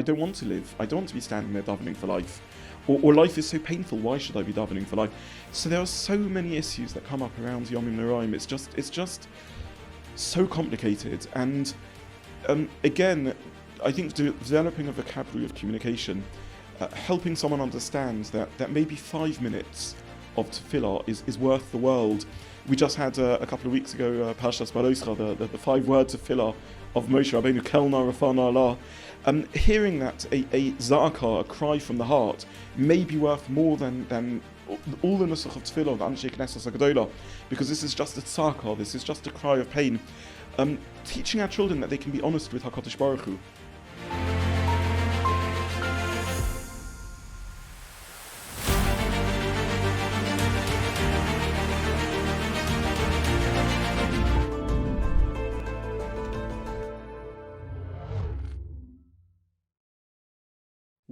I don't want to live. I don't want to be standing there davening for life. Or life is so painful, why should I be davening for life? So there are so many issues that come up around Yomim Noraim. It's just so complicated. And again, I think developing a vocabulary of communication, helping someone understand that maybe 5 minutes of tefillah is worth the world. We just had a couple of weeks ago Parshas Baloscha, the 5 words of tefillah of Moshe Rabbeinu, Kelna Rafana Allah. Hearing that a za'akah, a cry from the heart, may be worth more than all the nusach of tefillah of Anshe Knesset HaGedolah, because this is just a tzaka, this is just a cry of pain. Teaching our children that they can be honest with HaKadosh Baruch Hu.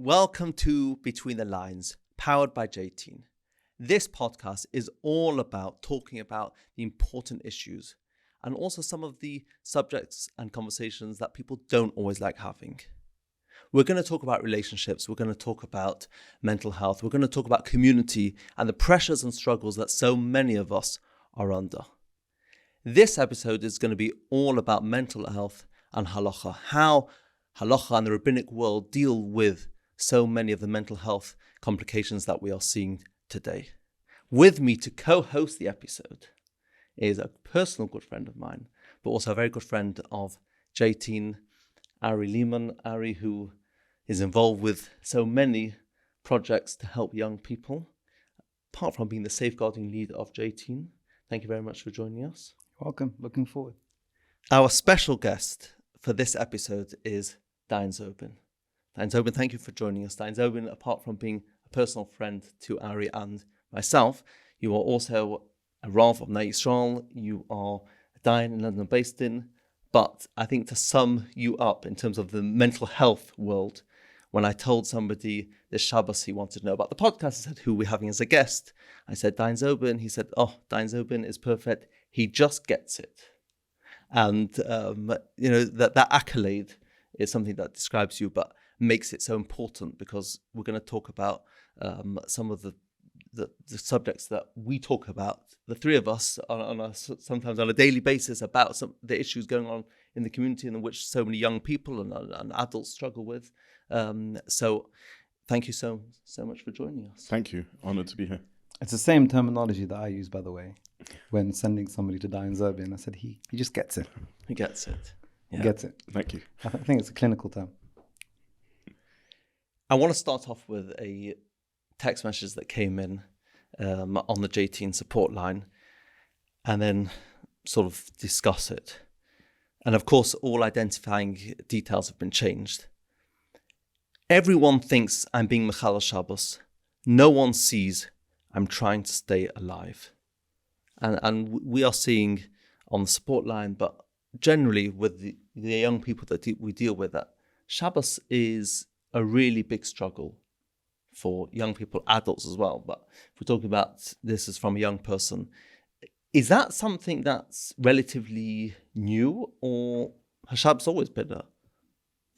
Welcome to Between the Lines, powered by J-Teen. This podcast is all about talking about the important issues and also some of the subjects and conversations that people don't always like having. We're going to talk about relationships, we're going to talk about mental health, we're going to talk about community and the pressures and struggles that so many of us are under. This episode is going to be all about mental health and halacha, how halacha and the rabbinic world deal with so many of the mental health complications that we are seeing today. With me to co-host the episode is a personal good friend of mine, but also a very good friend of J-Teen, Ari Leaman. Ari, who is involved with so many projects to help young people, apart from being the Safeguarding Lead of J-Teen. Thank you very much for joining us. Welcome, looking forward. Our special guest for this episode is Dayan Zobin. Dayan Zobin, thank you for joining us. Dayan Zobin, apart from being a personal friend to Ari and myself, you are also a Rav of Bnei Yisrael. You are a Dayan in London based in. But I think to sum you up in terms of the mental health world, when I told somebody this Shabbos he wanted to know about the podcast, I said, who are we having as a guest? I said, Dayan Zobin. He said, Dayan Zobin is perfect. He just gets it. And, that accolade is something that describes you, but makes it so important because we're going to talk about some of the subjects that we talk about, the three of us, sometimes on a daily basis, about some the issues going on in the community in which so many young people and adults struggle with. So thank you so much for joining us. Thank you. Honored to be here. It's the same terminology that I use, by the way, when sending somebody to Dayan Zobin. I said, he just gets it. He gets it. Yeah. He gets it. Thank you. I think it's a clinical term. I want to start off with a text message that came in on the J-Teen support line and then sort of discuss it. And of course, all identifying details have been changed. Everyone thinks I'm being Mechal Shabbos. No one sees I'm trying to stay alive. And we are seeing on the support line, but generally with the young people that we deal with, that Shabbos is a really big struggle for young people, adults as well. But if we're talking about this as from a young person, is that something that's relatively new, or has Shabbos always been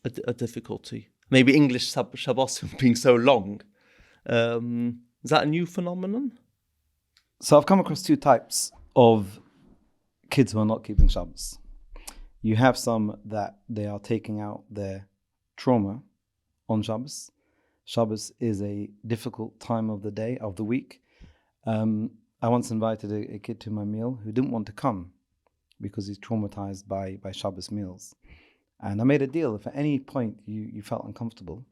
a difficulty? Maybe English Shabbos being so long. Is that a new phenomenon? So I've come across two types of kids who are not keeping Shabbos. You have some that they are taking out their trauma on Shabbos. Shabbos is a difficult time of the day, of the week. I once invited a kid to my meal who didn't want to come because he's traumatized by Shabbos meals. And I made a deal. If at any point you felt uncomfortable,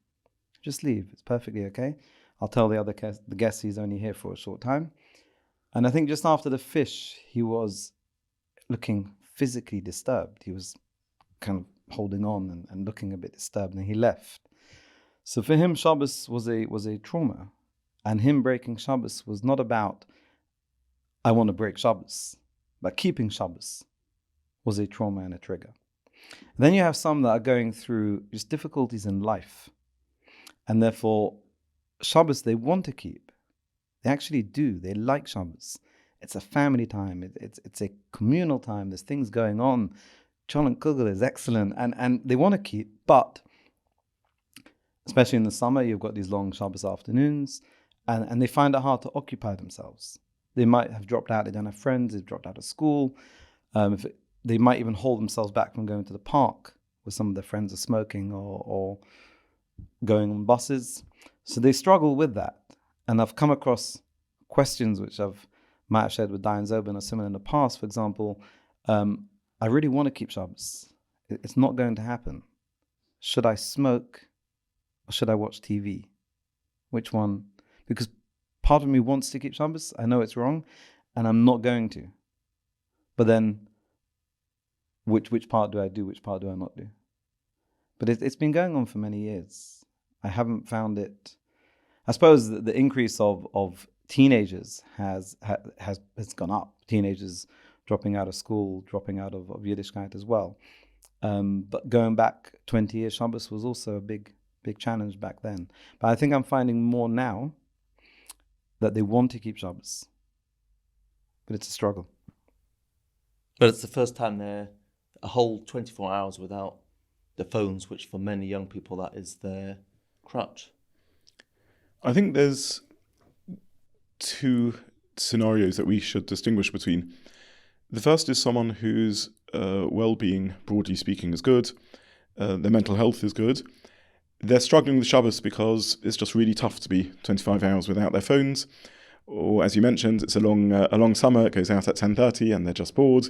just leave. It's perfectly okay. I'll tell the guest he's only here for a short time. And I think just after the fish, he was looking physically disturbed. He was kind of holding on and looking a bit disturbed, and he left. So for him, Shabbos was a trauma, and him breaking Shabbos was not about, I want to break Shabbos, but keeping Shabbos was a trauma and a trigger. And then you have some that are going through just difficulties in life, and therefore Shabbos they want to keep. They actually do. They like Shabbos. It's a family time. It's a communal time. There's things going on. Cholent Kugel is excellent, and they want to keep, but especially in the summer, you've got these long Shabbos afternoons, and they find it hard to occupy themselves. They might have dropped out, they don't have friends, they've dropped out of school. They might even hold themselves back from going to the park where some of their friends are smoking or going on buses. So they struggle with that. And I've come across questions which might have shared with Dayan Zobin or similar in the past. For example, I really want to keep Shabbos. It's not going to happen. Should I smoke or should I watch TV? Which one? Because part of me wants to keep Shabbos. I know it's wrong, and I'm not going to. But then, which part do I do? Which part do I not do? But it's been going on for many years. I haven't found it. I suppose the increase of teenagers has gone up. Teenagers dropping out of school, dropping out of Yiddishkeit as well. But going back 20 years, Shabbos was also a big challenge back then. But I think I'm finding more now that they want to keep Shabbos. But it's a struggle. But it's the first time they're a whole 24 hours without the phones, which for many young people, that is their crutch. I think there's two scenarios that we should distinguish between. The first is someone whose well-being, broadly speaking, is good. Their mental health is good. They're struggling with Shabbos because it's just really tough to be 25 hours without their phones. Or, as you mentioned, it's a long summer. It goes out at 10:30 and they're just bored.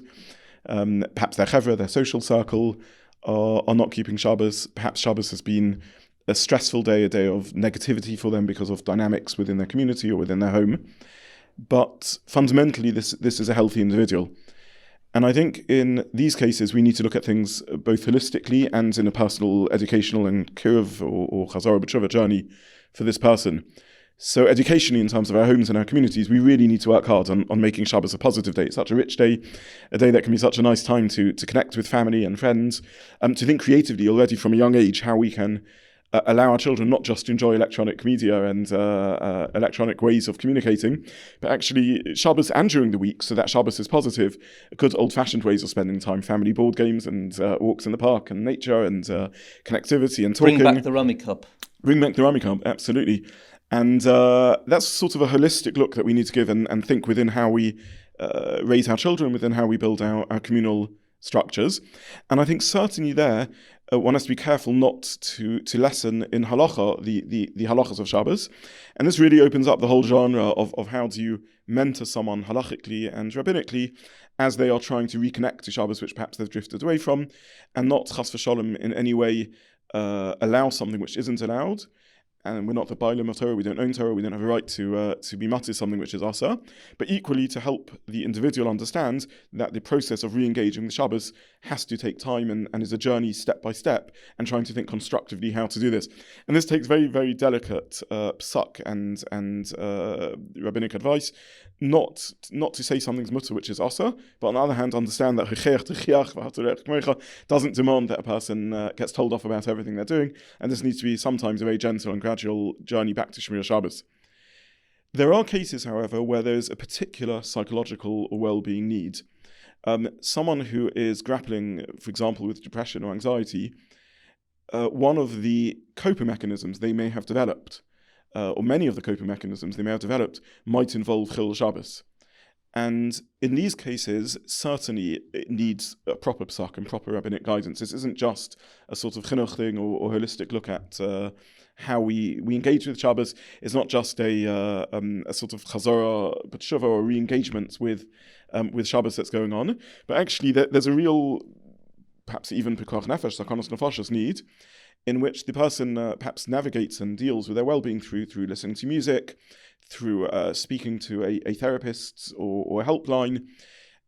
Perhaps their chevra, their social circle, are not keeping Shabbos. Perhaps Shabbos has been a stressful day, a day of negativity for them because of dynamics within their community or within their home. But fundamentally, this is a healthy individual. And I think in these cases, we need to look at things both holistically and in a personal educational and kiruv or chazara b'tshuva journey for this person. So educationally, in terms of our homes and our communities, we really need to work hard on making Shabbos a positive day. It's such a rich day, a day that can be such a nice time to connect with family and friends, to think creatively already from a young age how we can allow our children not just to enjoy electronic media and electronic ways of communicating, but actually Shabbos and during the week, so that Shabbos is positive, good old-fashioned ways of spending time, family board games and walks in the park and nature and connectivity and talking. Bring back the rummy cup. Bring back the rummy cup, absolutely. And that's sort of a holistic look that we need to give and think within how we raise our children, within how we build our communal structures. And I think certainly there, one has to be careful not to lessen in halacha the halachas of Shabbos. And this really opens up the whole genre of how do you mentor someone halachically and rabbinically as they are trying to reconnect to Shabbos, which perhaps they've drifted away from, and not chas v'shalom in any way allow something which isn't allowed. And we're not the bailim of Torah, we don't own Torah, we don't have a right to be matir something which is asa, but equally to help the individual understand that the process of re-engaging with Shabbos has to take time and is a journey step by step, and trying to think constructively how to do this. And this takes very, very delicate psak and rabbinic advice, not to say something's mutter which is asa, but on the other hand understand that doesn't demand that a person gets told off about everything they're doing, and this needs to be sometimes a very gentle and gradual journey back to Shemir Shabbos. There are cases, however, where there's a particular psychological or well-being need. Someone who is grappling, for example, with depression or anxiety, one of the coping mechanisms they may have developed, or many of the coping mechanisms they may have developed, might involve Chil Shabbos. And in these cases, certainly it needs a proper psak and proper rabbinic guidance. This isn't just a sort of chinuch thing or holistic look at how we engage with Shabbos. It's not just a sort of chazara b'tshuva or re-engagement with Shabbos that's going on, but actually there's a real, perhaps even Pikuach Nefesh, sakonos nefashos need, in which the person perhaps navigates and deals with their well-being through listening to music, through speaking to a therapist or a helpline.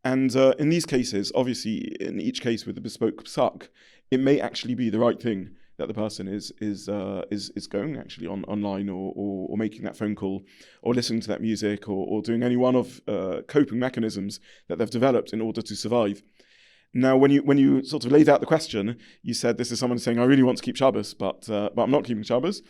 And in these cases, obviously, in each case with the bespoke psak, it may actually be the right thing that the person is going actually online or making that phone call or listening to that music or doing any one of coping mechanisms that they've developed in order to survive. Now, when you sort of laid out the question, you said this is someone saying, I really want to keep Shabbos, but I'm not keeping Shabbos.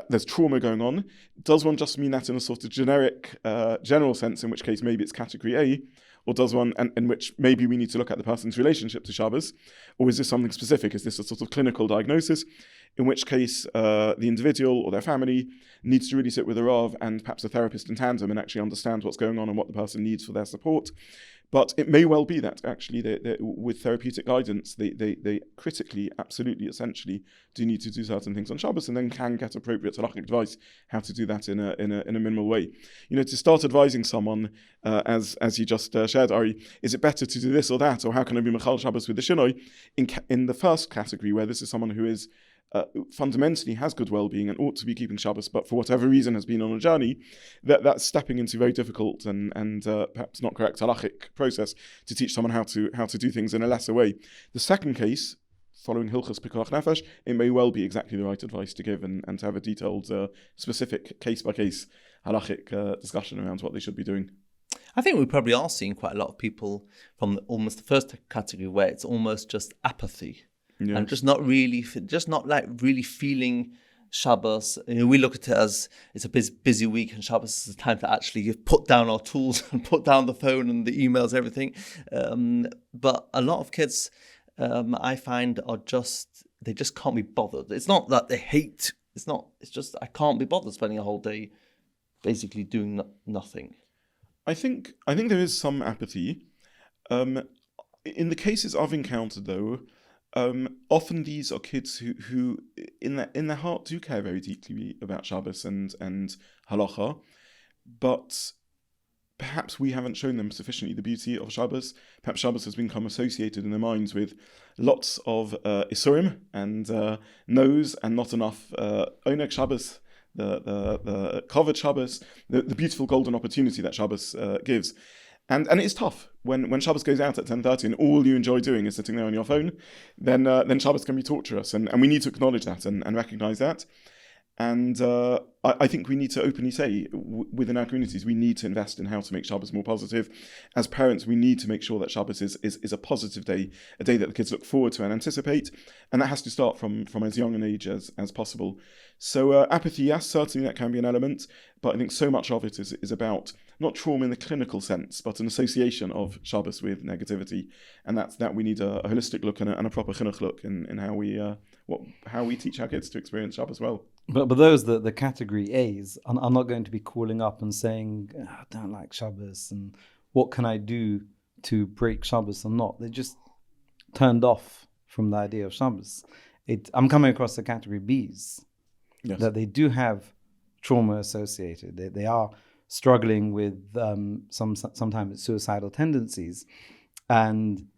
There's trauma going on. Does one just mean that in a sort of generic, general sense, in which case maybe it's category A? or does one, and in which maybe we need to look at the person's relationship to Shabbos, or is this something specific? Is this a sort of clinical diagnosis? In which case, the individual or their family needs to really sit with a Rav and perhaps a therapist in tandem and actually understand what's going on and what the person needs for their support. But it may well be that actually with therapeutic guidance, they critically, absolutely, essentially do need to do certain things on Shabbos, and then can get appropriate halachic advice how to do that in a minimal way. To start advising someone, as you just shared, Ari, is it better to do this or that, or how can I be mechal Shabbos with the shinoi? In the first category, where this is someone who is fundamentally has good well-being and ought to be keeping Shabbos, but for whatever reason has been on a journey, that's stepping into very difficult and perhaps not correct halachic process to teach someone how to do things in a lesser way. The second case, following Hilchos Pikuach Nefesh, it may well be exactly the right advice to give and to have a detailed, specific case-by-case halachic discussion around what they should be doing. I think we probably are seeing quite a lot of people from almost the first category where it's almost just apathy. Yeah. And just not really feeling Shabbos. We look at it as it's a busy week, and Shabbos is a time to actually put down our tools and put down the phone and the emails, everything. But a lot of kids, I find, they just can't be bothered. It's not that they hate. It's just I can't be bothered spending a whole day basically doing nothing. I think there is some apathy. In the cases I've encountered, though. Often these are kids who in their heart do care very deeply about Shabbos and halacha, but perhaps we haven't shown them sufficiently the beauty of Shabbos. Perhaps Shabbos has become associated in their minds with lots of isurim and no's, and not enough oneg Shabbos, the covered Shabbos, the beautiful golden opportunity that Shabbos gives. And it is tough when Shabbos goes out at 10:30 and all you enjoy doing is sitting there on your phone. Then Shabbos can be torturous, and we need to acknowledge that and recognise that. And I think we need to openly say within our communities we need to invest in how to make Shabbos more positive. As parents, we need to make sure that Shabbos is a positive day, a day that the kids look forward to and anticipate, and that has to start from as young an age as possible. So apathy, yes, certainly that can be an element, but I think so much of it is about not trauma in the clinical sense, but an association of Shabbos with negativity, and that we need a holistic look and a proper chinuch look in how we teach our kids to experience Shabbos well. But those the category A's are not going to be calling up and saying, I don't like Shabbos and what can I do to break Shabbos or not. They're just turned off from the idea of Shabbos. I'm coming across the category B's, yes, that they do have trauma associated. They are struggling with sometimes suicidal tendencies, and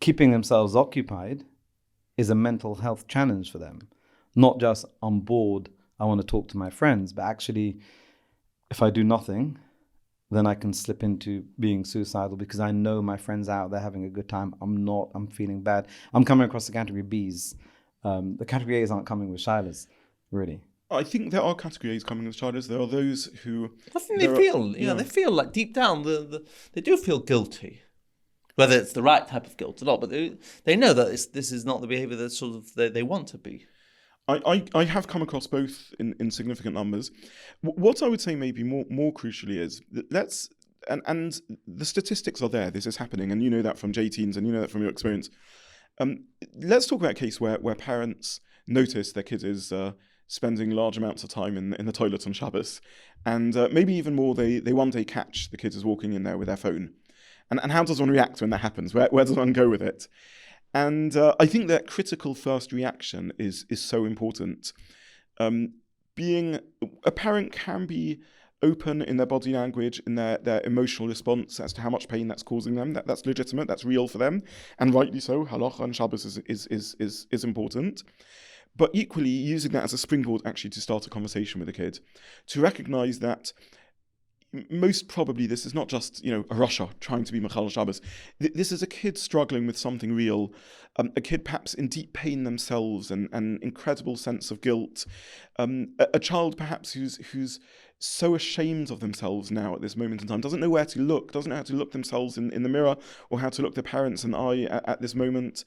keeping themselves occupied is a mental health challenge for them. Not just I'm bored, I want to talk to my friends, but actually if I do nothing, then I can slip into being suicidal because I know my friends out there having a good time. I'm feeling bad. I'm coming across the category B's. The category A's aren't coming with shilas, really. I think there are category A's coming with shilas. There are those who... I think they feel like deep down, they do feel guilty. Whether it's the right type of guilt or not, but they know that this is not the behaviour that sort of they want to be. I have come across both in significant numbers. What I would say maybe more crucially is that and the statistics are there. This is happening, and you know that from J-teens, and you know that from your experience. Let's talk about a case where parents notice their kid is spending large amounts of time in the toilet on Shabbos, and maybe even more, they one day catch the kid is walking in there with their phone. And how does one react when that happens? Where does one go with it? And I think that critical first reaction is so important. Being a parent can be open in their body language, in their emotional response as to how much pain that's causing them. That's legitimate, that's real for them, and rightly so. Halacha and Shabbos is important. But equally, using that as a springboard actually to start a conversation with a kid, to recognise that most probably this is not just, a Russia trying to be Mechal Shabbos. This is a kid struggling with something real, a kid perhaps in deep pain themselves and an incredible sense of guilt, a child perhaps who's so ashamed of themselves now at this moment in time, doesn't know where to look, doesn't know how to look themselves in the mirror or how to look their parents in the eye at this moment.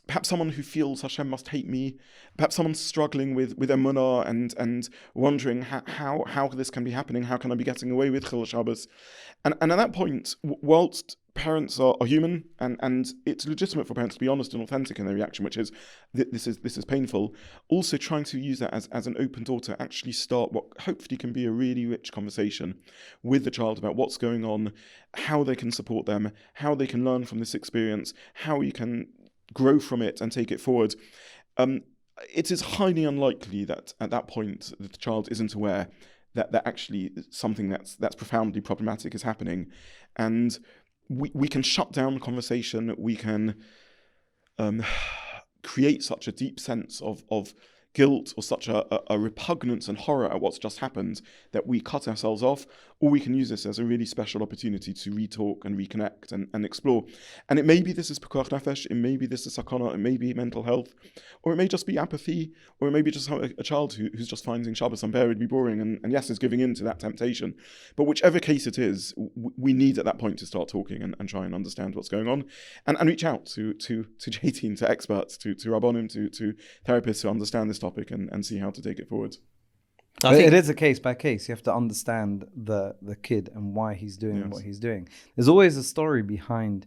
perhaps someone who feels Hashem must hate me, perhaps someone struggling with emunah and wondering how this can be happening, how can I be getting away with Chil Shabbos? And at that point, whilst parents are human, and it's legitimate for parents to be honest and authentic in their reaction, which is this is painful, also trying to use that as an open door to actually start what hopefully can be a really rich conversation with the child about what's going on, how they can support them, how they can learn from this experience, how you can grow from it and take it forward. It is highly unlikely that at that point the child isn't aware that actually something that's profoundly problematic is happening, and we can shut down the conversation. We can create such a deep sense of guilt or such a repugnance and horror at what's just happened that we cut ourselves off, or we can use this as a really special opportunity to re-talk and reconnect and explore. And it may be this is Pikuach Nefesh, it may be this is sakana, it may be mental health, or it may just be apathy, or it may be just a child who's just finding Shabbos unbearably boring and yes, is giving in to that temptation. But whichever case it is, we need at that point to start talking and try and understand what's going on and reach out to JT, to experts, to rabbonim, to therapists who understand this topic and see how to take it forward. I think it is a case by case. You have to understand the kid and why he's doing what he's doing. There's always a story behind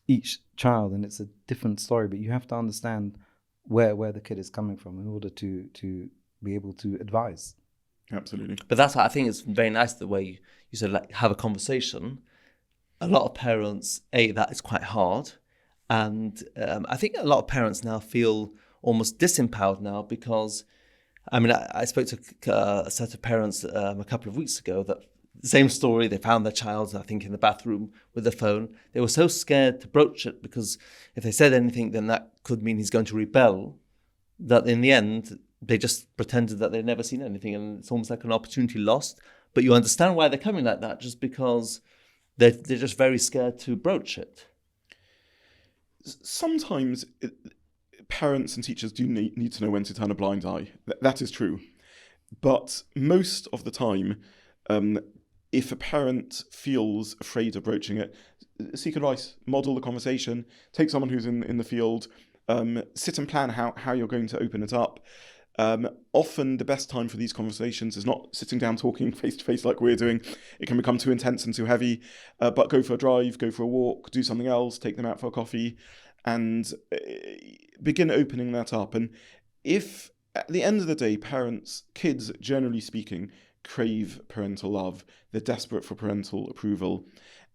each child, and it's a different story, but you have to understand where the kid is coming from in order to be able to advise. Absolutely. But that's why I think it's very nice the way you said, like, have a conversation. A lot of parents, that is quite hard. And I think a lot of parents now feel almost disempowered now because, I mean, I spoke to a set of parents a couple of weeks ago that the same story, they found their child, I think, in the bathroom with the phone. They were so scared to broach it because if they said anything, then that could mean he's going to rebel, that in the end, they just pretended that they'd never seen anything, and it's almost like an opportunity lost. But you understand why they're coming like that, just because they're just very scared to broach it. Sometimes parents and teachers do need to know when to turn a blind eye. That is true. But most of the time, if a parent feels afraid of broaching it, seek advice, model the conversation, take someone who's in the field, sit and plan how you're going to open it up. Often the best time for these conversations is not sitting down talking face to face like we're doing. It can become too intense and too heavy, but go for a drive, go for a walk, do something else, take them out for a coffee, and begin opening that up. And if at the end of the day, kids, generally speaking, crave parental love, they're desperate for parental approval.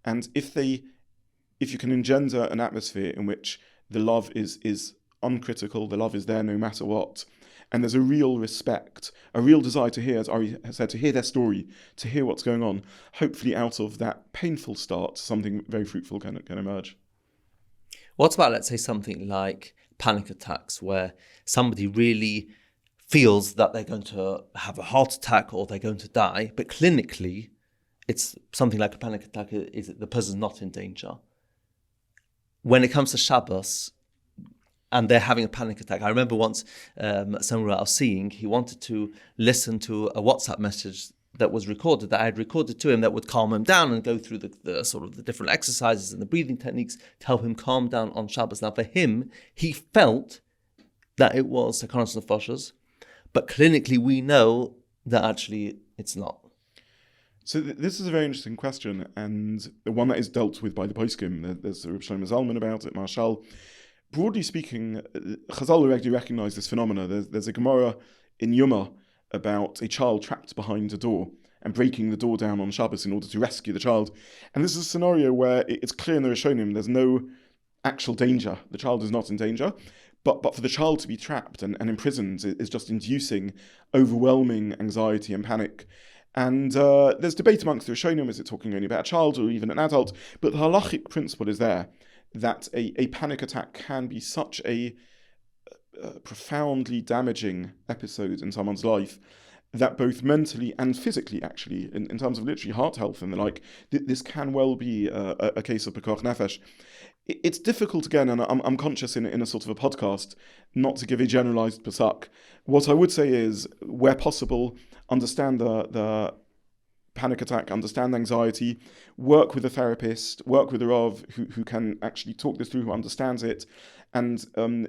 And if you can engender an atmosphere in which the love is uncritical, the love is there no matter what, and there's a real respect, a real desire to hear, as Ari has said, to hear their story, to hear what's going on, hopefully out of that painful start, something very fruitful can emerge. What about, let's say, something like panic attacks, where somebody really feels that they're going to have a heart attack or they're going to die, but clinically, it's something like a panic attack, is the person's not in danger. When it comes to Shabbos, and they're having a panic attack. I remember once someone I was seeing, he wanted to listen to a WhatsApp message that was recorded, that I had recorded to him, that would calm him down and go through the sort of the different exercises and the breathing techniques to help him calm down on Shabbos. Now for him, he felt that it was Sakanas Nefashos, but clinically we know that actually it's not. So this is a very interesting question, and one that is dealt with by the Posek. There's Reb Shlomo Zalman about it, Marshall. Broadly speaking, Chazal already recognize this phenomena. There's a Gemara in Yuma about a child trapped behind a door and breaking the door down on Shabbos in order to rescue the child. And this is a scenario where it's clear in the Rishonim there's no actual danger. The child is not in danger. But for the child to be trapped and imprisoned is just inducing overwhelming anxiety and panic. And there's debate amongst the Rishonim, is it talking only about a child or even an adult? But the halachic principle is there, that a panic attack can be such a profoundly damaging episode in someone's life that both mentally and physically, actually, in terms of literally heart health and the like, this can well be a case of Pikuach Nefesh. It's difficult, again, and I'm conscious in a sort of a podcast, not to give a generalized Posek. What I would say is, where possible, understand the panic attack, understand anxiety, work with a therapist, work with a Rav who can actually talk this through, who understands it, And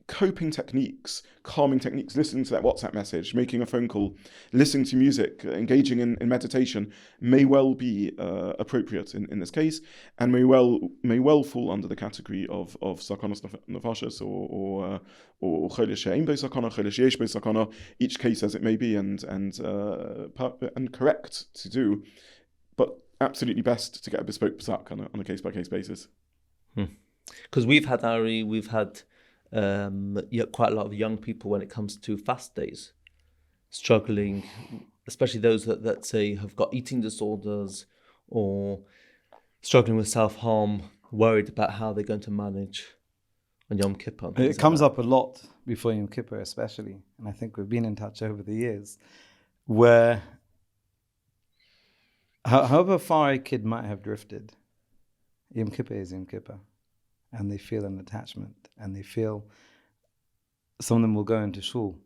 coping techniques, calming techniques, listening to that WhatsApp message, making a phone call, listening to music, engaging in meditation may well be appropriate in this case, and may well fall under the category of sakonos nefashos or cholesh she'ein bo sakana, cholesh yesh bo sakana, each case as it may be, and correct to do, but absolutely best to get a bespoke psak on a case-by-case basis. Because we've had quite a lot of young people when it comes to fast days, struggling, especially those that say have got eating disorders or struggling with self-harm, worried about how they're going to manage on Yom Kippur. It comes up a lot before Yom Kippur especially, and I think we've been in touch over the years, where however far a kid might have drifted, Yom Kippur is Yom Kippur. And they feel an attachment, and they feel some of them will go into shul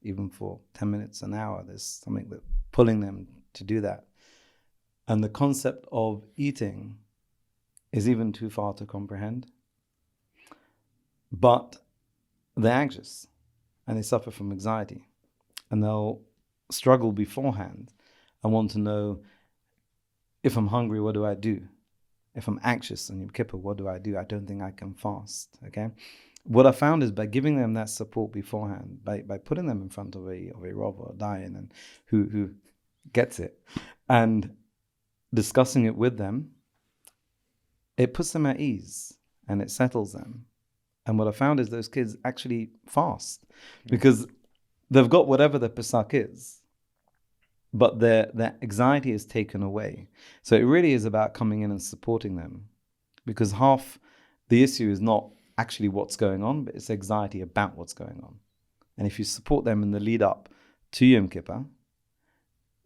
even for 10 minutes, an hour. There's something that pulling them to do that. And the concept of eating is even too far to comprehend. But they're anxious and they suffer from anxiety, and they'll struggle beforehand and want to know, if I'm hungry, what do I do? If I'm anxious on Yom Kippur, what do? I don't think I can fast, okay? What I found is by giving them that support beforehand, by putting them in front of a Rav or a Dayan and who gets it, and discussing it with them, it puts them at ease and it settles them. And what I found is those kids actually fast because they've got whatever the Pesach is, but their anxiety is taken away. So it really is about coming in and supporting them, because half the issue is not actually what's going on, but it's anxiety about what's going on. And if you support them in the lead up to Yom Kippur,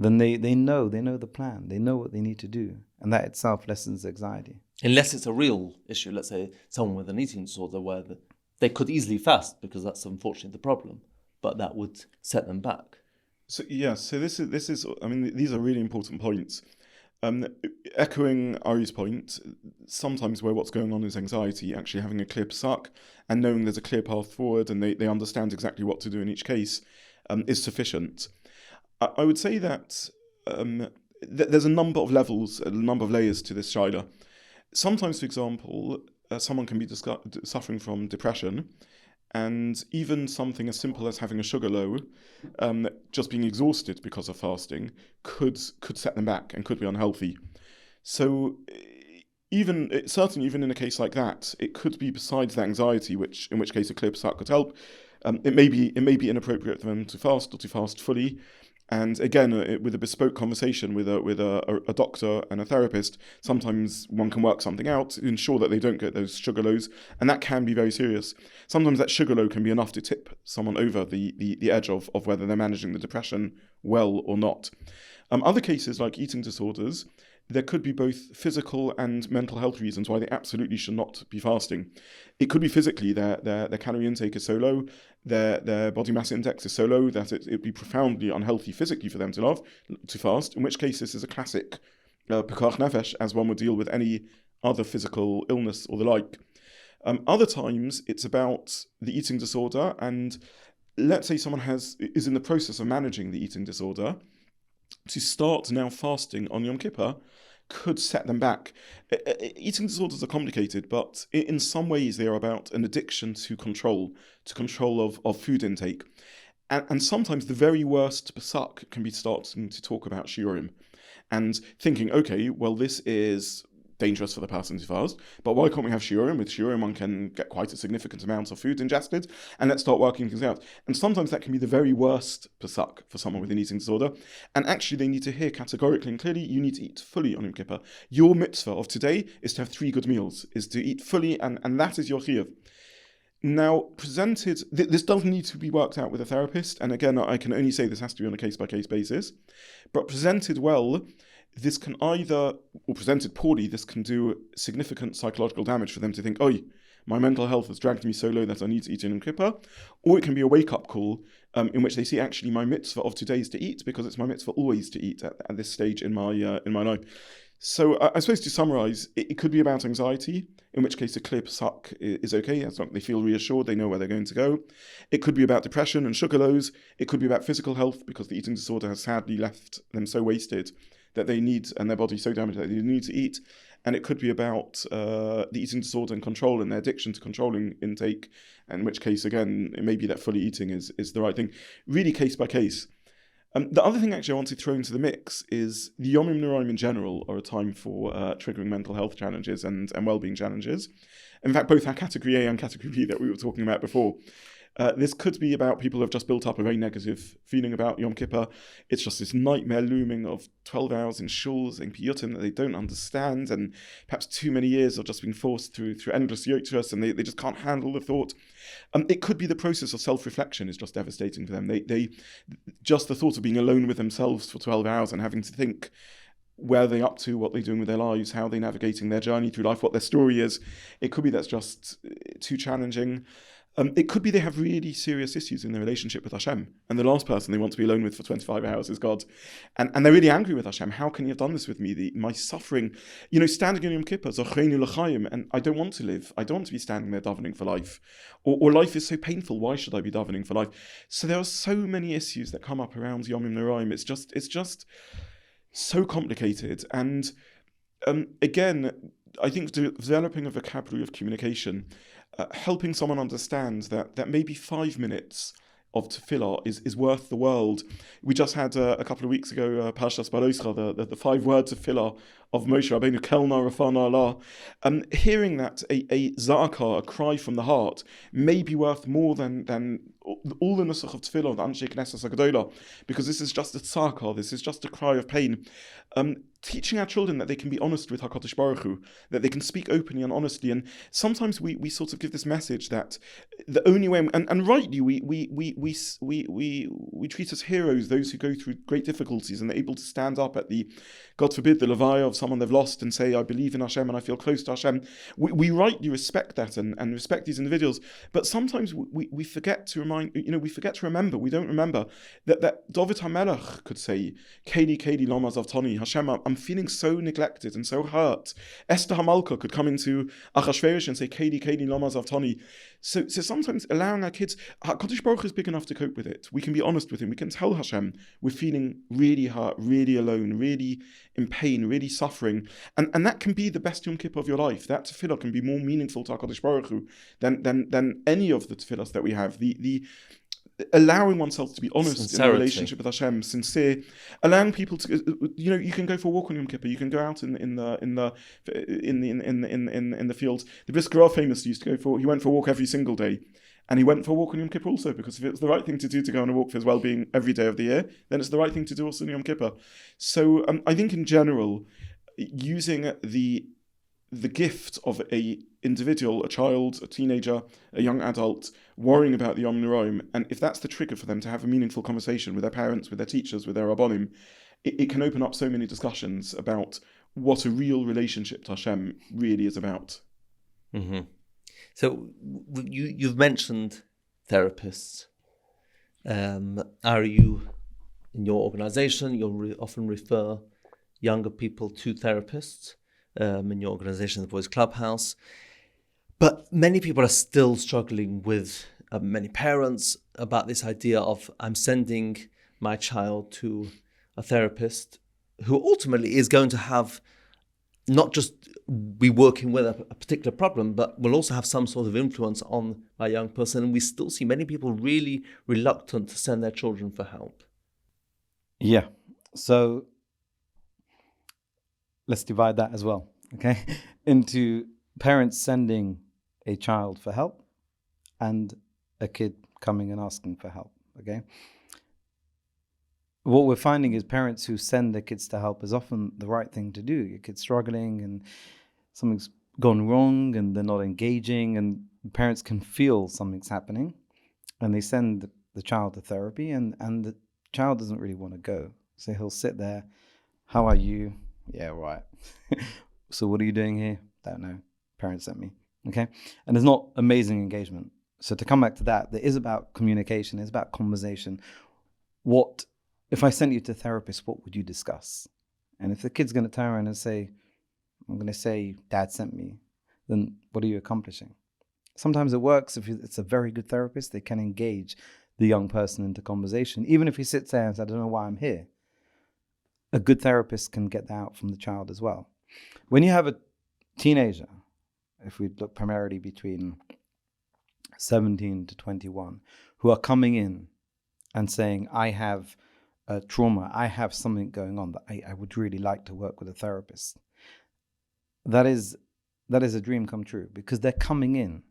then they know the plan, they know what they need to do, and that itself lessens anxiety. Unless it's a real issue, let's say someone with an eating disorder where they could easily fast, because that's unfortunately the problem, but that would set them back. So this is. I mean, these are really important points. Echoing Ari's point, sometimes where what's going on is anxiety, actually having a clear psak and knowing there's a clear path forward and they understand exactly what to do in each case is sufficient. I would say that there's a number of levels, a number of layers to this shaila. Sometimes, for example, someone can be suffering from depression, and even something as simple as having a sugar low, just being exhausted because of fasting, could set them back and could be unhealthy. So certainly even in a case like that, it could be besides the anxiety, in which case a clear psak could help. It may be inappropriate for them to fast or to fast fully. And again, with a bespoke conversation with a doctor and a therapist, sometimes one can work something out to ensure that they don't get those sugar lows, and that can be very serious. Sometimes that sugar low can be enough to tip someone over the edge of whether they're managing the depression well or not. Other cases like eating disorders, there could be both physical and mental health reasons why they absolutely should not be fasting. It could be physically, their calorie intake is so low, their body mass index is so low that it'd be profoundly unhealthy physically for them to fast, in which case this is a classic Pikuach Nefesh, as one would deal with any other physical illness or the like. Other times it's about the eating disorder, and let's say someone is in the process of managing the eating disorder. To start now fasting on Yom Kippur could set them back. Eating disorders are complicated, but in some ways they are about an addiction to control of food intake. And sometimes the very worst pasak can be starting to talk about shiurim and thinking, okay, well, this is dangerous for the person to fast, but why can't we have shiurim? With shiurim, one can get quite a significant amount of food ingested, and let's start working things out. And sometimes that can be the very worst pasak for someone with an eating disorder, and actually they need to hear categorically and clearly, you need to eat fully on Yom Kippur. Your mitzvah of today is to have 3 good meals, is to eat fully, and that is your chiyuv. Now, presented, this does need to be worked out with a therapist, and again, I can only say this has to be on a case-by-case basis, but presented well, this can either, or presented poorly, this can do significant psychological damage for them to think, oh, my mental health has dragged me so low that I need to eat in Yom Kippur, or it can be a wake-up call in which they see actually my mitzvah of today is to eat because it's my mitzvah always to eat at this stage in my life. So I suppose to summarise, it could be about anxiety, in which case a clear suck is okay, as long as they feel reassured, they know where they're going to go. It could be about depression and sugar lows. It could be about physical health, because the eating disorder has sadly left them so wasted that they need, and their body so damaged that they need to eat. And it could be about the eating disorder and control and their addiction to controlling intake, in which case, again, it may be that fully eating is the right thing. Really case by case. The other thing actually I want to throw into the mix is the Yomim Noraim in general are a time for triggering mental health challenges and well-being challenges. In fact, both our category A and category B that we were talking about before. This could be about people who have just built up a very negative feeling about Yom Kippur. It's just this nightmare looming of 12 hours in shuls and piyutim that they don't understand, and perhaps too many years of just being forced through endless yotzros, and they just can't handle the thought. It could be the process of self-reflection is just devastating for them. They just the thought of being alone with themselves for 12 hours and having to think where they're up to, what they're doing with their lives, how they're navigating their journey through life, what their story is. It could be that's just too challenging. It could be they have really serious issues in their relationship with Hashem, and the last person they want to be alone with for 25 hours is God. And they're really angry with Hashem. How can you have done this with me? My suffering, standing in Yom Kippur, Zocheinu l'chaim, and I don't want to live. I don't want to be standing there davening for life. Or life is so painful, why should I be davening for life? So there are so many issues that come up around Yomim Noraim. It's just so complicated. And again, I think developing a vocabulary of communication, helping someone understand that maybe 5 minutes of tefillah is worth the world. We just had a couple of weeks ago Parshas Baloscha, the 5 words of tefillah of Moshe Rabbeinu, Kelna Rafana Allah. Hearing that a zaka, a cry from the heart, may be worth more than all the nusach of tefillah, the Anshe Knesset HaGedolah, because this is just a tzaka, this is just a cry of pain. Teaching our children that they can be honest with HaKadosh Baruch Hu, that they can speak openly and honestly. And sometimes we sort of give this message that the only way, and rightly, we treat as heroes those who go through great difficulties and they're able to stand up at the, God forbid, the levaya of someone they've lost and say, I believe in Hashem and I feel close to Hashem. We rightly respect that and respect these individuals. But sometimes we forget to remember, we don't remember that David HaMelech could say, Keli Lama Zavtani, Hashem, I'm feeling so neglected and so hurt. Esther Hamalka could come into Achashverosh and say, Keli Lama Zavtani. So sometimes allowing our kids, HaKadosh Baruch Hu is big enough to cope with it. We can be honest with him. We can tell Hashem we're feeling really hurt, really alone, really in pain, really suffering. And that can be the best Yom Kippur of your life. That tefillah can be more meaningful to HaKadosh Baruch Hu than any of the tefillahs that we have. The allowing oneself to be honest Sincerity. In a relationship with Hashem, sincere, allowing people to, you can go for a walk on Yom Kippur, you can go out in the fields. The Brisker famously used to he went for a walk every single day, and he went for a walk on Yom Kippur also, because if it's the right thing to do to go on a walk for his well-being every day of the year, then it's the right thing to do also on Yom Kippur. So I think in general, using the gift of a individual, a child, a teenager, a young adult, worrying about the Yom Noraim, and if that's the trigger for them to have a meaningful conversation with their parents, with their teachers, with their rabbonim, it can open up so many discussions about what a real relationship to Hashem really is about. Mm-hmm. So you've mentioned therapists. Are you, in your organization, you often refer younger people to therapists? In your organization, the Boys Clubhouse. But many people are still struggling with, many parents, about this idea of, I'm sending my child to a therapist who ultimately is going to have not just be working with a particular problem, but will also have some sort of influence on my young person. And we still see many people really reluctant to send their children for help. Yeah. So let's divide that as well, okay, into parents sending a child for help and a kid coming and asking for help, okay? What we're finding is parents who send their kids to help is often the right thing to do. Your kid's struggling and something's gone wrong and they're not engaging, and parents can feel something's happening, and they send the child to therapy, and the child doesn't really want to go. So he'll sit there, how are you? Yeah, right. So what are you doing here? Don't know. Parents sent me. Okay. And there's not amazing engagement. So to come back to that, it is about communication. It's about conversation. If I sent you to a therapist, what would you discuss? And if the kid's going to turn around and say, I'm going to say, Dad sent me, then what are you accomplishing? Sometimes it works. If it's a very good therapist, they can engage the young person into conversation. Even if he sits there and says, I don't know why I'm here, a good therapist can get that out from the child as well. When you have a teenager, if we look primarily between 17 to 21, who are coming in and saying, I have a trauma, I have something going on that I would really like to work with a therapist. That is a dream come true, because they're coming in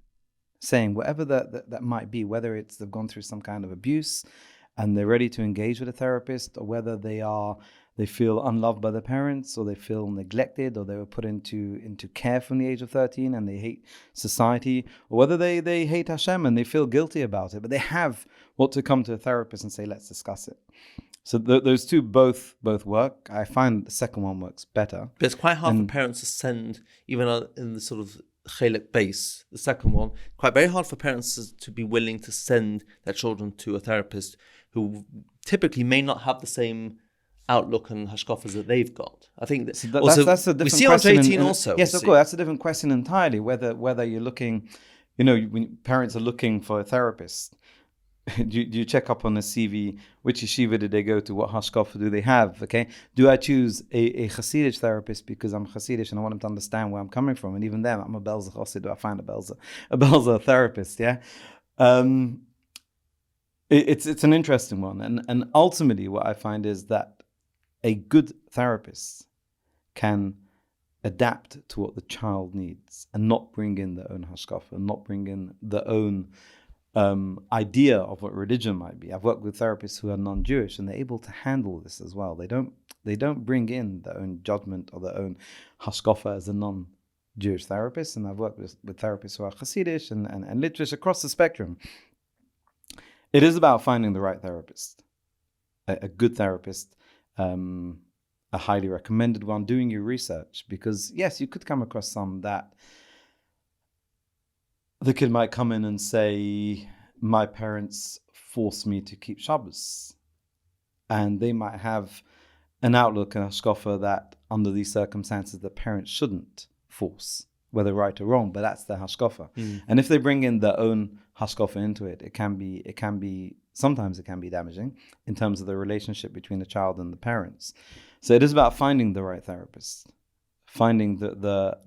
saying whatever that might be, whether it's they've gone through some kind of abuse and they're ready to engage with a therapist, or whether they feel unloved by their parents, or they feel neglected, or they were put into care from the age of 13 and they hate society, or whether they hate Hashem and they feel guilty about it, but they have what to come to a therapist and say, let's discuss it. So those two both work. I find the second one works better. But it's quite hard for parents to send, even in the sort of halachic base, the second one, quite very hard for parents to be willing to send their children to a therapist who typically may not have the same outlook and hashkafas that they've got. I think that's a different we see question. On 18 also. Yes, of course, that's a different question entirely. Whether you're looking, when parents are looking for a therapist, do you check up on the CV? Which yeshiva did they go to? What hashkafa do they have? Okay, do I choose a Hasidic therapist because I'm Hasidic and I want them to understand where I'm coming from? And even then, I'm a Belzer Chassid. Do I find a Belzer therapist? Yeah. It's an interesting one, and ultimately what I find is that a good therapist can adapt to what the child needs and not bring in their own hashkafa, and not bring in their own idea of what religion might be. I've worked with therapists who are non-Jewish, and they're able to handle this as well. They don't bring in their own judgment or their own hashkafa as a non-Jewish therapist. And I've worked with therapists who are Hasidic and literally across the spectrum. It is about finding the right therapist, a good therapist, a highly recommended one, doing your research, because yes, you could come across some that the kid might come in and say, my parents forced me to keep Shabbos. And they might have an outlook and a hashkafa that under these circumstances, the parents shouldn't force, whether right or wrong, but that's their hashkafa. And if they bring in their own hashkafa into it, sometimes it can be damaging in terms of the relationship between the child and the parents. So it is about finding the right therapist, finding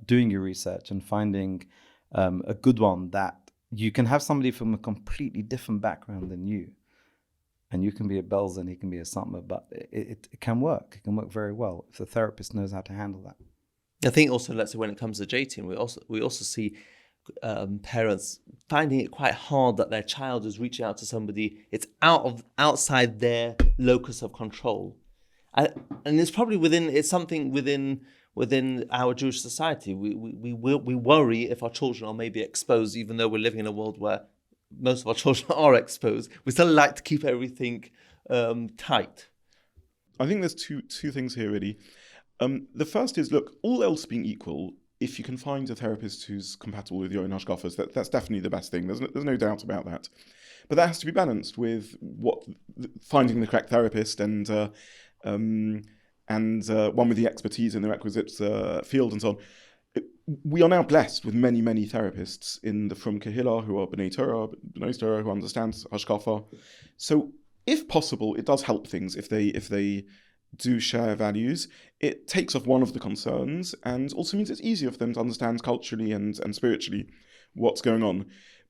doing your research and finding a good one that you can have somebody from a completely different background than you. And you can be a Belzer and he can be a Satmar, but it can work. It can work very well if the therapist knows how to handle that. I think also, let's say when it comes to J-Team, we also see parents finding it quite hard that their child is reaching out to somebody. It's outside their locus of control, and it's probably within our Jewish society. We worry if our children are maybe exposed, even though we're living in a world where most of our children are exposed. We still like to keep everything tight. I think there's two things here really. The first is, look, all else being equal, if you can find a therapist who's compatible with your own hashkafas, that's definitely the best thing. There's no doubt about that. But that has to be balanced with finding the correct therapist and one with the expertise in the requisite field and so on. We are now blessed with many, many therapists in the From Kehillah who are B'nai Torah, who understand hashkafa. So if possible, it does help things if they do share values. It takes off one of the concerns and also means it's easier for them to understand culturally and spiritually what's going on.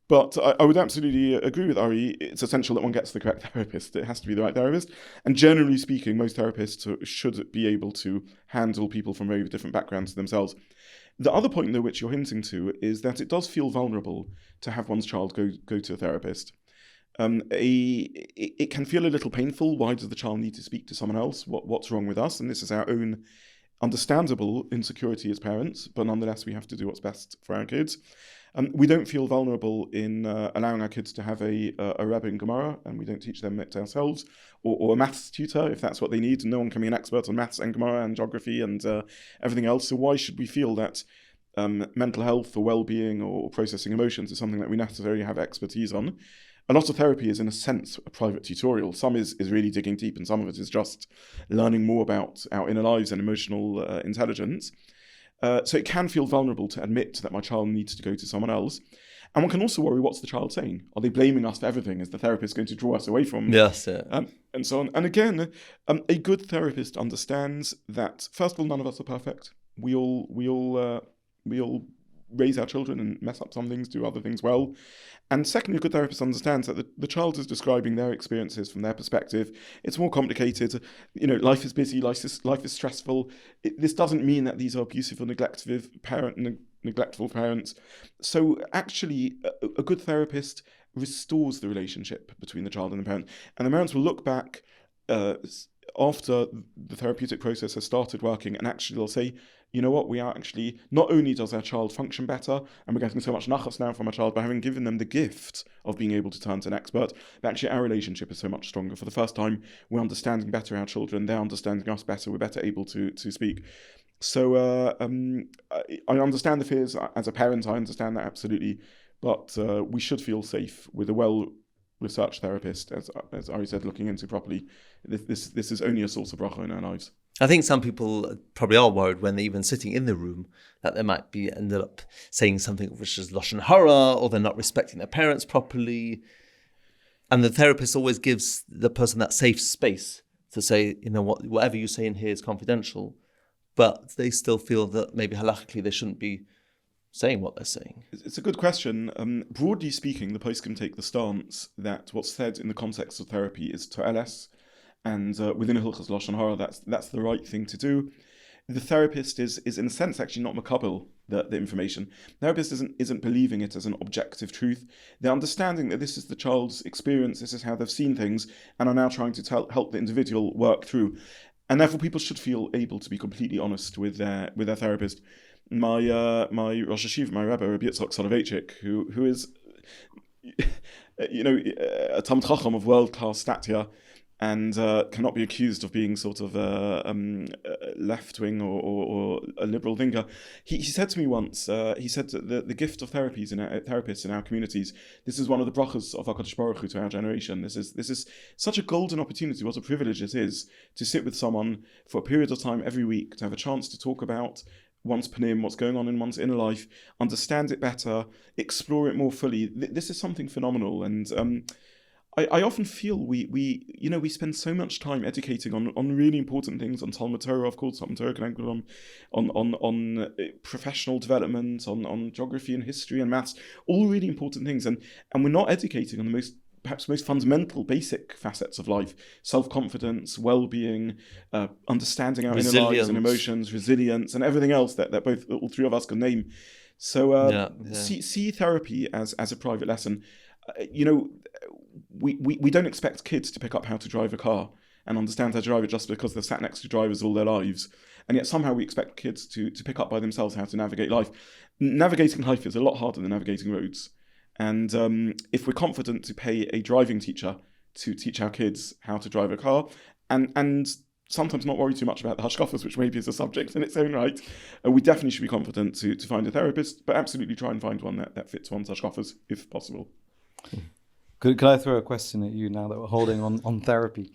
But I would absolutely agree with Ari. It's essential that one gets the correct therapist. It has to be the right therapist. And generally speaking, most therapists should be able to handle people from very different backgrounds themselves. The other point, though, which you're hinting to, is that it does feel vulnerable to have one's child go to a therapist. It can feel a little painful. Why does the child need to speak to someone else? What's wrong with us? And this is our own understandable insecurity as parents, but nonetheless, we have to do what's best for our kids. We don't feel vulnerable in allowing our kids to have a Rebbe in Gemara, and we don't teach them it ourselves, or a maths tutor if that's what they need. No one can be an expert on maths and Gemara and geography and everything else. So why should we feel that mental health or well-being or processing emotions is something that we necessarily have expertise on? a lot of therapy is, in a sense, a private tutorial. Some is really digging deep, and some of it is just learning more about our inner lives and emotional intelligence. So it can feel vulnerable to admit that my child needs to go to someone else. And one can also worry, what's the child saying? Are they blaming us for everything? Is the therapist going to draw us away from? Yes, yeah. And so on. And again, a good therapist understands that, first of all, none of us are perfect. We all raise our children and mess up some things, do other things well. And secondly, a good therapist understands that the child is describing their experiences from their perspective. It's more complicated. Life is busy, life is stressful. This doesn't mean that these are abusive or neglectful parents. So actually, a good therapist restores the relationship between the child and the parent. And the parents will look back after the therapeutic process has started working, and actually they'll say, you know what, we are actually, not only does our child function better, and we're getting so much nachas now from our child by having given them the gift of being able to turn to an expert, but actually our relationship is so much stronger. For the first time, we're understanding better our children, they're understanding us better, we're better able to speak. So I understand the fears. As a parent, I understand that absolutely, but we should feel safe with a well-researched therapist, as Ari said, looking into properly. This is only a source of bracha in our lives. I think some people probably are worried when they're even sitting in the room that they might be ended up saying something which is lashon hara, or they're not respecting their parents properly. And the therapist always gives the person that safe space to say, whatever you say in here is confidential, but they still feel that maybe halachically they shouldn't be saying what they're saying. It's a good question. Broadly speaking, the Posek take the stance that what's said in the context of therapy is to'eles, and within a hilchos lashon hara, that's the right thing to do. The therapist is in a sense actually not makabel the information. The therapist isn't believing it as an objective truth. They're understanding that this is the child's experience, this is how they've seen things, and are now trying to help the individual work through. And therefore, people should feel able to be completely honest with their therapist. My Rosh Hashiva, my Rebbe, Rabbi Yitzchak Soloveitchik, who is a Talmid Chacham of world-class stature, and cannot be accused of being sort of left-wing or a liberal thinker. He said to me once, he said that the gift of therapists in our communities, this is one of the brachas of HaKadosh Baruch Hu to our generation. This is such a golden opportunity, what a privilege it is to sit with someone for a period of time every week, to have a chance to talk about one's panim, what's going on in one's inner life, understand it better, explore it more fully. This is something phenomenal, and I often feel we spend so much time educating on really important things, on Talmud Torah, of course, Talmud Torah curriculum, on professional development, on geography and history and maths, all really important things, and we're not educating on the perhaps most fundamental, basic facets of life: self-confidence, well-being, understanding our inner lives and emotions, resilience, and everything else that all three of us can name. So see therapy as a private lesson. We don't expect kids to pick up how to drive a car and understand how to drive it just because they've sat next to drivers all their lives. And yet somehow we expect kids to pick up by themselves how to navigate life. Navigating life is a lot harder than navigating roads. And if we're confident to pay a driving teacher to teach our kids how to drive a car, and sometimes not worry too much about the hashkafas, which maybe is a subject in its own right, we definitely should be confident to find a therapist, but absolutely try and find one that fits one's hashkafas if possible. Could I throw a question at you now that we're holding on therapy?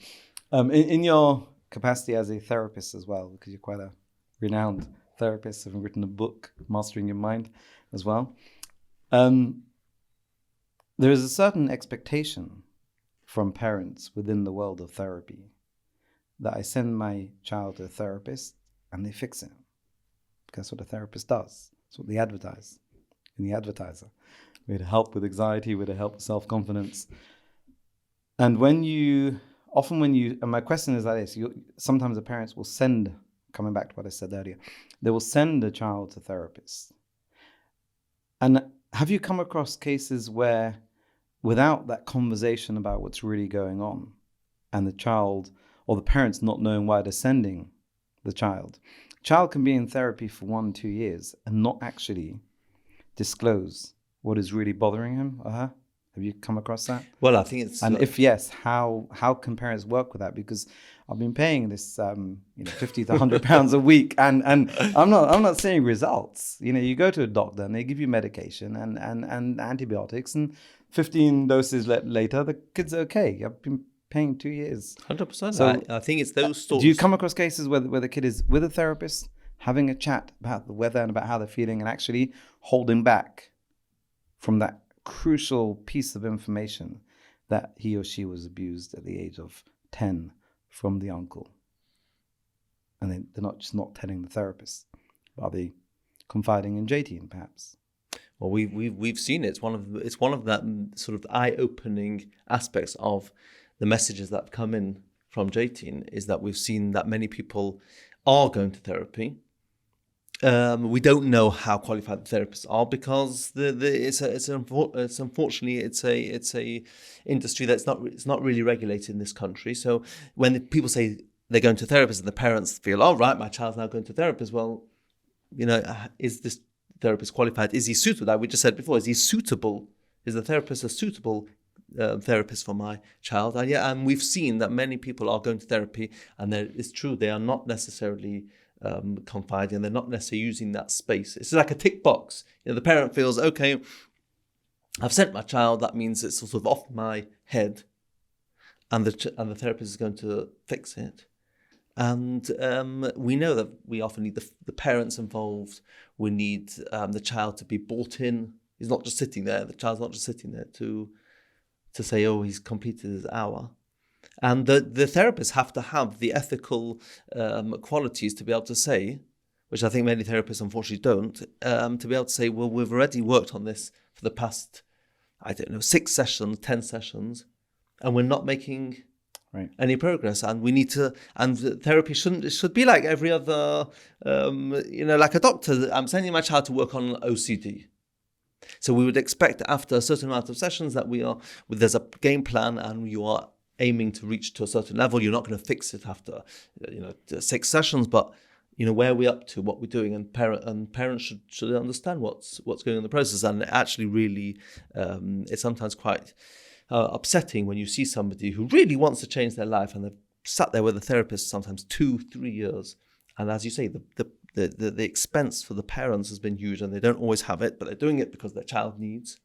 In your capacity as a therapist as well, because you're quite a renowned therapist, having written a book, Mastering Your Mind, as well. There is a certain expectation from parents within the world of therapy that I send my child to a therapist and they fix it. Because that's what a therapist does. That's what they advertise in the advertiser. We're to help with anxiety, we're to help with self-confidence. And and my question is like this, sometimes the parents will send, coming back to what I said earlier, they will send a child to therapists. And have you come across cases where, without that conversation about what's really going on, and the child or the parents not knowing why they're sending the child can be in therapy for 1-2 years and not actually disclose what is really bothering him or her? Have you come across that? Well, I think it's... And if yes, how can parents work with that? Because I've been paying this 50 to 100 pounds a week, and I'm not seeing results. You go to a doctor and they give you medication and antibiotics, and 15 doses later, the kid's okay. I've been paying 2 years. 100%. So, I think it's those sorts. Do you come across cases where the kid is with a therapist, having a chat about the weather and about how they're feeling, and actually holding back from that crucial piece of information that he or she was abused at the age of 10 from the uncle? And they're not just not telling the therapist, but are they confiding in JT perhaps? Well, we've seen it. It's one of that sort of eye-opening aspects of the messages that have come in from JT, is that we've seen that many people are going to therapy. We don't know how qualified the therapists are, because unfortunately it's a industry that's not really regulated in this country. So when people say they're going to therapists and the parents feel, oh right, my child's now going to therapist, well, is this therapist qualified? Is he suitable? Like we just said before, is he suitable? Is the therapist a suitable therapist for my child? And we've seen that many people are going to therapy, and it's true, they are not necessarily confiding, they're not necessarily using that space. It's like a tick box. The parent feels, okay, I've sent my child, that means it's sort of off my head, and the therapist is going to fix it. And we know that we often need the parents involved. We need the child to be bought in. He's not just sitting there. The child's not just sitting there to say, oh, he's completed his hour. And the therapists have to have the ethical qualities to be able to say, which I think many therapists unfortunately don't, to be able to say, well, we've already worked on this for the past, 6 sessions, 10 sessions, and we're not making any progress. And we need to, and therapy should be like every other, like a doctor. I'm sending my child to work on OCD. So we would expect after a certain amount of sessions that there's a game plan, and you are aiming to reach to a certain level. You're not going to fix it after 6 sessions, but where are we up to, what we're doing, and parents should understand what's going on in the process. And actually, really, it's sometimes quite upsetting when you see somebody who really wants to change their life, and they've sat there with a therapist sometimes 2-3 years, and as you say, the expense for the parents has been huge, and they don't always have it, but they're doing it because their child needs.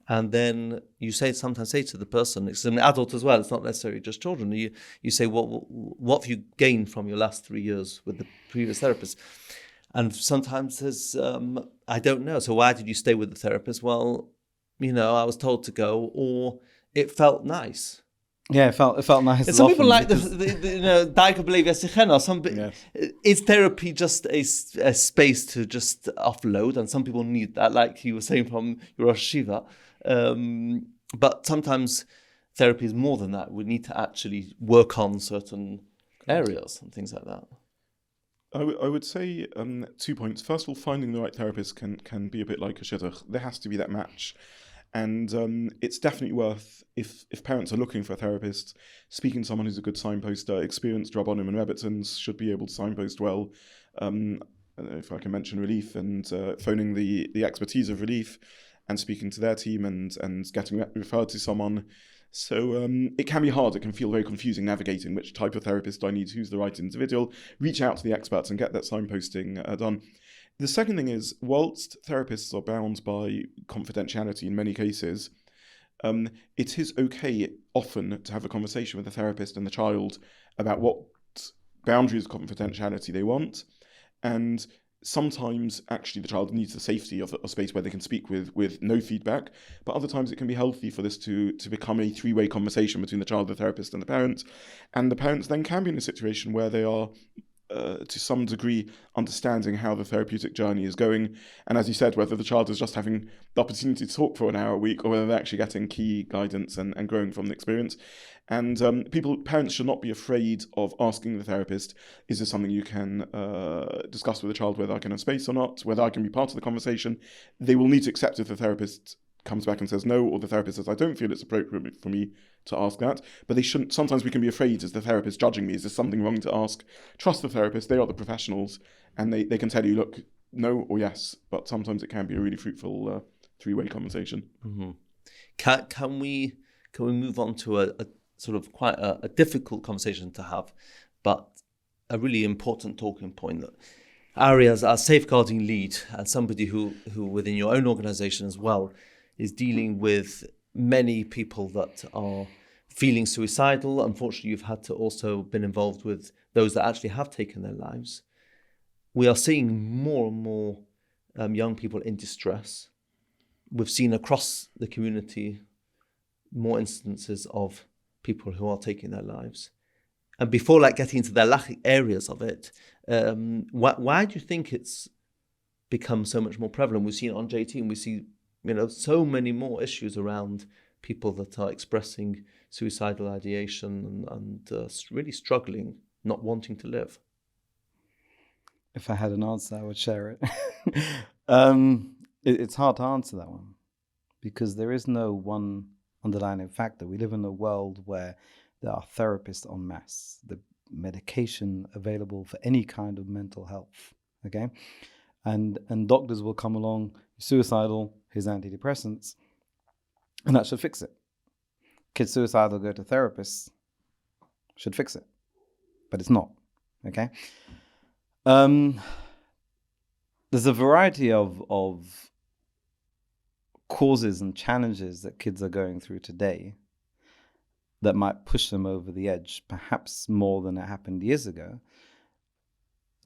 And then you sometimes say to the person, it's an adult as well, it's not necessarily just children, you say, well, what have you gained from your last 3 years with the previous therapist? And sometimes there's, I don't know, so why did you stay with the therapist? Well, I was told to go, or it felt nice. Yeah, it felt nice. And some people like is therapy just a space to just offload? And some people need that, like you were saying from your Rosh Hashiva. But sometimes therapy is more than that. We need to actually work on certain areas and things like that. I would say 2 points. First of all, finding the right therapist can be a bit like a shidduch. There has to be that match. And it's definitely worth, if parents are looking for a therapist, speaking to someone who's a good signposter. Experienced Rabbonim and Rebbetzins should be able to signpost well. If I can mention Relief, and phoning the expertise of Relief and speaking to their team and getting referred to someone. So it can be hard. It can feel very confusing navigating which type of therapist I need, who's the right individual. Reach out to the experts and get that signposting done. The second thing is, whilst therapists are bound by confidentiality in many cases, it is okay often to have a conversation with the therapist and the child about what boundaries of confidentiality they want. And sometimes actually the child needs the safety of a space where they can speak with no feedback, but other times it can be healthy for this to become a 3-way conversation between the child, the therapist and the parent. And the parents then can be in a situation where they are to some degree understanding how the therapeutic journey is going, and as you said, whether the child is just having the opportunity to talk for an hour a week, or whether they're actually getting key guidance and growing from the experience. And parents should not be afraid of asking the therapist, is this something you can discuss with the child, whether I can have space or not, whether I can be part of the conversation. They will need to accept if the therapist comes back and says no, or the therapist says, I don't feel it's appropriate for me to ask that. But they shouldn't. Sometimes we can be afraid, is the therapist judging me? Is there something wrong to ask? Trust the therapist, they are the professionals, and they can tell you, look, no or yes. But sometimes it can be a really fruitful 3-way conversation. Mm-hmm. Can we move on to a sort of quite a difficult conversation to have, but a really important talking point that Ari, as our safeguarding lead and somebody who within your own organization as well is dealing with many people that are feeling suicidal. Unfortunately, you've had to also been involved with those that actually have taken their lives. We are seeing more and more young people in distress. We've seen across the community more instances of people who are taking their lives. And before getting into the halachic areas of it, why do you think it's become so much more prevalent? We've seen it on JT, and we see so many more issues around people that are expressing suicidal ideation and really struggling, not wanting to live. If I had an answer, I would share it. It's hard to answer that one because there is no one underlying factor. We live in a world where there are therapists en masse, the medication available for any kind of mental health, okay? And doctors will come along, suicidal, here's antidepressants, and that should fix it. Kids suicidal go to therapists, should fix it, but it's not, okay? There's a variety of causes and challenges that kids are going through today that might push them over the edge, perhaps more than it happened years ago.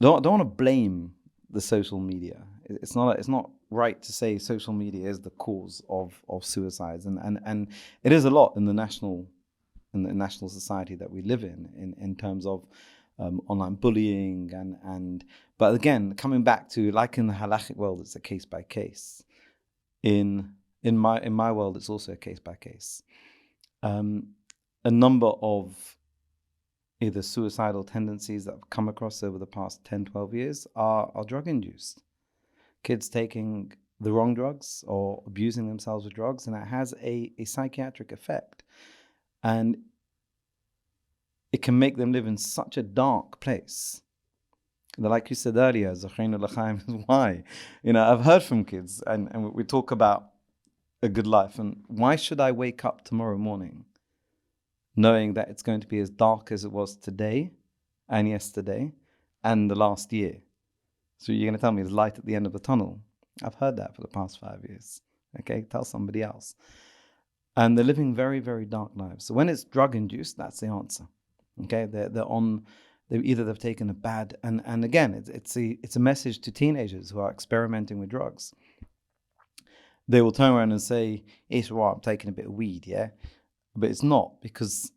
Don't want to blame the social media. It's not right to say social media is the cause of suicides, and it is a lot in the national society that we live in terms of online bullying but again, coming back to, like in the halachic world, it's a case by case. In my world, it's also a case by case. A number of either suicidal tendencies that I've come across over the past 10, 12 years are drug induced. Kids taking the wrong drugs or abusing themselves with drugs, and it has a psychiatric effect. And it can make them live in such a dark place. Like you said earlier, Zacheinu L'chaim is why. I've heard from kids, and we talk about a good life, and why should I wake up tomorrow morning knowing that it's going to be as dark as it was today and yesterday and the last year? So you're going to tell me there's light at the end of the tunnel? I've heard that for the past 5 years. Okay, tell somebody else. And they're living very, very dark lives. So when it's drug induced, that's the answer. Okay, they've taken a bad, and again, it's a message to teenagers who are experimenting with drugs. They will turn around and say, "It's right, I'm taking a bit of weed, yeah," but it's not, because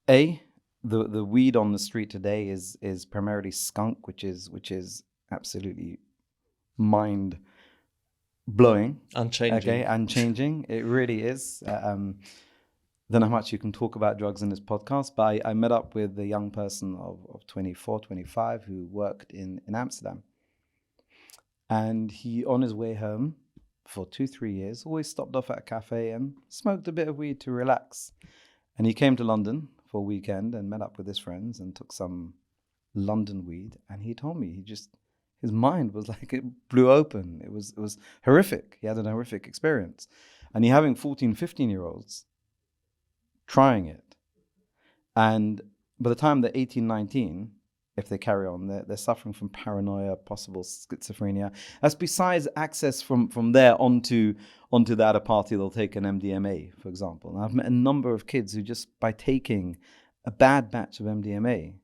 the weed on the street today is primarily skunk, which is absolutely mind blowing, unchanging. Okay, unchanging. It really is. Don't know how much you can talk about drugs in this podcast, but I met up with a young person of 24, 25 who worked in Amsterdam. And he, on his way home for 2-3 years, always stopped off at a cafe and smoked a bit of weed to relax. And he came to London for a weekend and met up with his friends and took some London weed. And he told me his mind was like it blew open. It was horrific. He had an horrific experience. And he having 14, 15-year-olds trying it. And by the time they're 18, 19, if they carry on, they're suffering from paranoia, possible schizophrenia. That's besides access from there onto the other party, they'll take an MDMA, for example. And I've met a number of kids who just by taking a bad batch of MDMA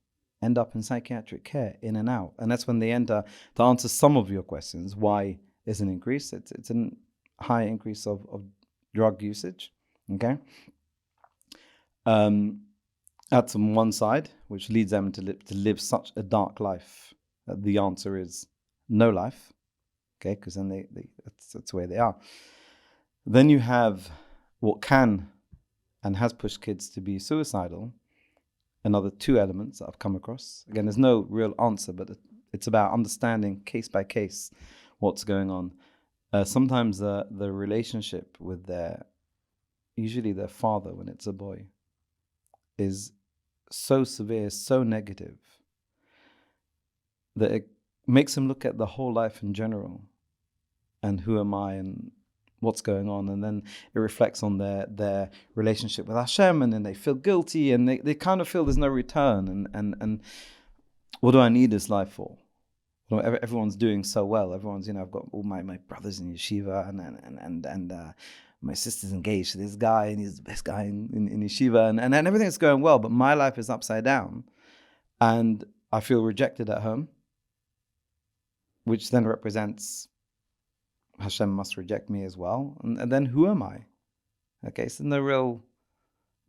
end up in psychiatric care, in and out. And that's when they enter, to answer some of your questions, why is an increase? It's a high increase of drug usage, okay? That's on one side, which leads them to live such a dark life that the answer is no life, okay? Because then that's where they are. Then you have what can and has pushed kids to be suicidal. Another two elements that I've come across. Again, there's no real answer, but it's about understanding case by case what's going on. Sometimes the relationship with usually their father, when it's a boy, is so severe, so negative, that it makes them look at the whole life in general and who am I and what's going on, and then it reflects on their relationship with Hashem, and then they feel guilty and they kind of feel there's no return, and what do I need this life for? Everyone's doing so well. Everyone's, I've got all my brothers in yeshiva and my sister's engaged to this guy and he's the best guy in yeshiva and everything's going well, but my life is upside down and I feel rejected at home, which then represents Hashem must reject me as well. And then who am I? Okay, so no real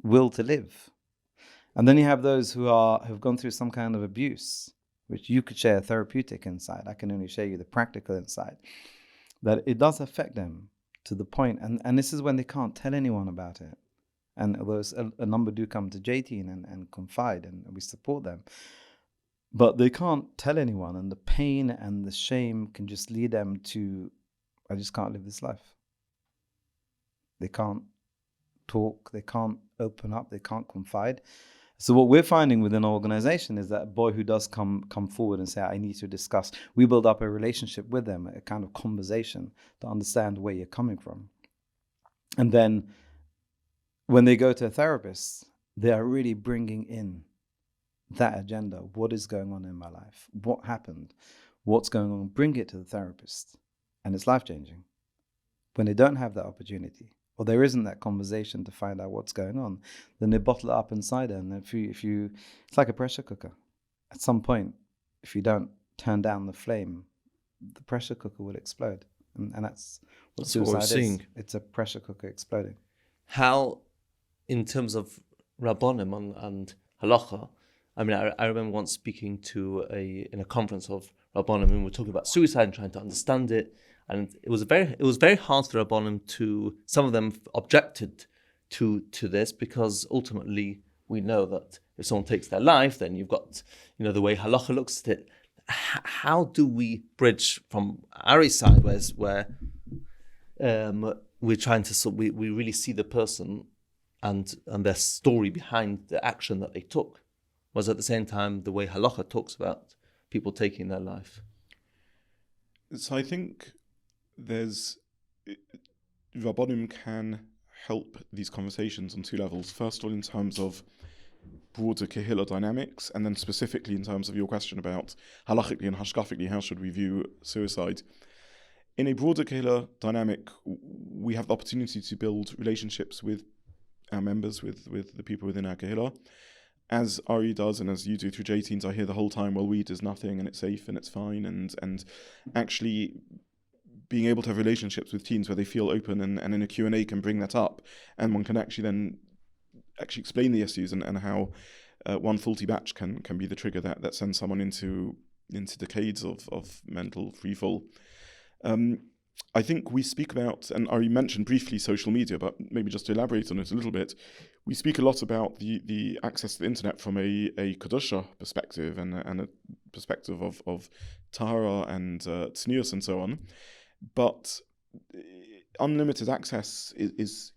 will to live. And then you have those who've gone through some kind of abuse, which you could share a therapeutic insight. I can only share you the practical insight, that it does affect them to the point, and this is when they can't tell anyone about it. And a number do come to JT and confide, and we support them. But they can't tell anyone, and the pain and the shame can just lead them to, I just can't live this life. They can't talk, they can't open up, they can't confide. So what we're finding within our organization is that a boy who does come forward and say, I need to discuss, we build up a relationship with them, a kind of conversation to understand where you're coming from. And then when they go to a therapist, they are really bringing in that agenda. What is going on in my life? What happened? What's going on? Bring it to the therapist. And it's life-changing. When they don't have that opportunity, or there isn't that conversation to find out what's going on, then they bottle it up inside them. And if you, it's like a pressure cooker. At some point, if you don't turn down the flame, the pressure cooker will explode. And that's what suicide is. It's a pressure cooker exploding. How, in terms of rabbonim and halacha, I mean, I remember once speaking to in a conference of rabbonim, and we were talking about suicide and trying to understand it. And it was very hard for rabbonim to, some of them objected to this, because ultimately we know that if someone takes their life, then you've got, the way halacha looks at it. How do we bridge from Ari's side, where we're trying to, we really see the person and their story behind the action that they took, was at the same time the way halacha talks about people taking their life? So I think rabbonim can help these conversations on two levels. First of all, in terms of broader kehillah dynamics, and then specifically in terms of your question about halachically and hashkafically, how should we view suicide. In a broader kehillah dynamic, we have the opportunity to build relationships with our members, with the people within our kehillah, as Ari does and as you do through J-Teens. I hear the whole time, well, weed is nothing and it's safe and it's fine, and actually being able to have relationships with teens where they feel open and in a Q&A can bring that up, and one can actually then explain the issues and how one faulty batch can be the trigger that sends someone into decades of mental freefall. I think we speak about, and Ari mentioned briefly social media, but maybe just to elaborate on it a little bit, we speak a lot about the access to the internet from a Kedusha perspective and a perspective of Tahara and Tznius and so on. But unlimited access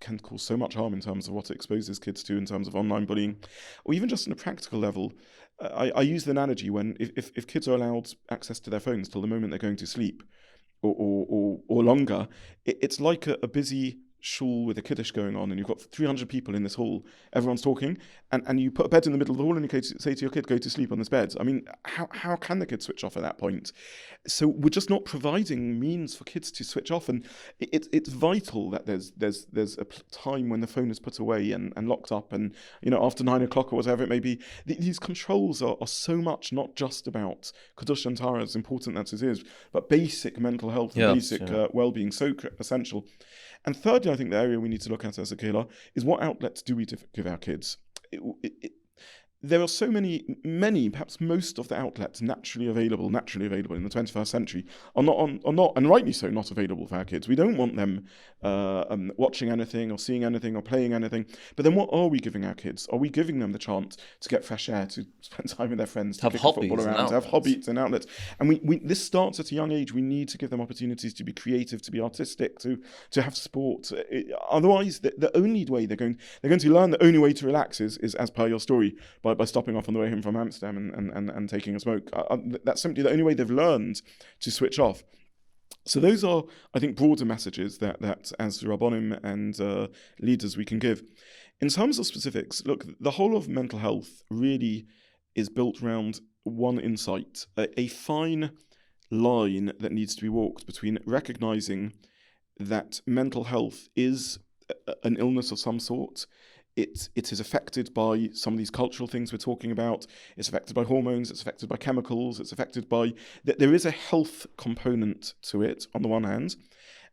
can cause so much harm in terms of what it exposes kids to in terms of online bullying, or even just on a practical level. I use the analogy when if kids are allowed access to their phones till the moment they're going to sleep, or longer, it's like a busy shul with a kiddush going on, and you've got 300 people in this hall, everyone's talking, and you put a bed in the middle of the hall and you say to your kid, go to sleep on this bed. I mean, how can the kid switch off at that point? So we're just not providing means for kids to switch off, and it's vital that there's a time when the phone is put away and locked up, and after 9 o'clock or whatever it may be. These controls are so much not just about Kiddush and Tara, as important as it is, but basic mental health and basic well-being, so essential. And thirdly, I think the area we need to look at as a kehillah is what outlets do we give our kids? There are so many, perhaps most of the outlets naturally available in the 21st century are not, and rightly so, not available for our kids. We don't want them watching anything or seeing anything or playing anything. But then what are we giving our kids? Are we giving them the chance to get fresh air, to spend time with their friends, to kick a football around, to have hobbies and outlets? And we this starts at a young age. We need to give them opportunities to be creative, to be artistic, to have sport. Otherwise, the only way they're going to learn, the only way to relax is as per your story, by stopping off on the way home from Amsterdam and taking a smoke. That's simply the only way they've learned to switch off. So those are, I think, broader messages that as rabbonim and leaders we can give. In terms of specifics, look, the whole of mental health really is built around one insight, a fine line that needs to be walked between recognizing that mental health is an illness of some sort. It is affected by some of these cultural things we're talking about. It's affected by hormones. It's affected by chemicals. It's affected by... There is a health component to it on the one hand.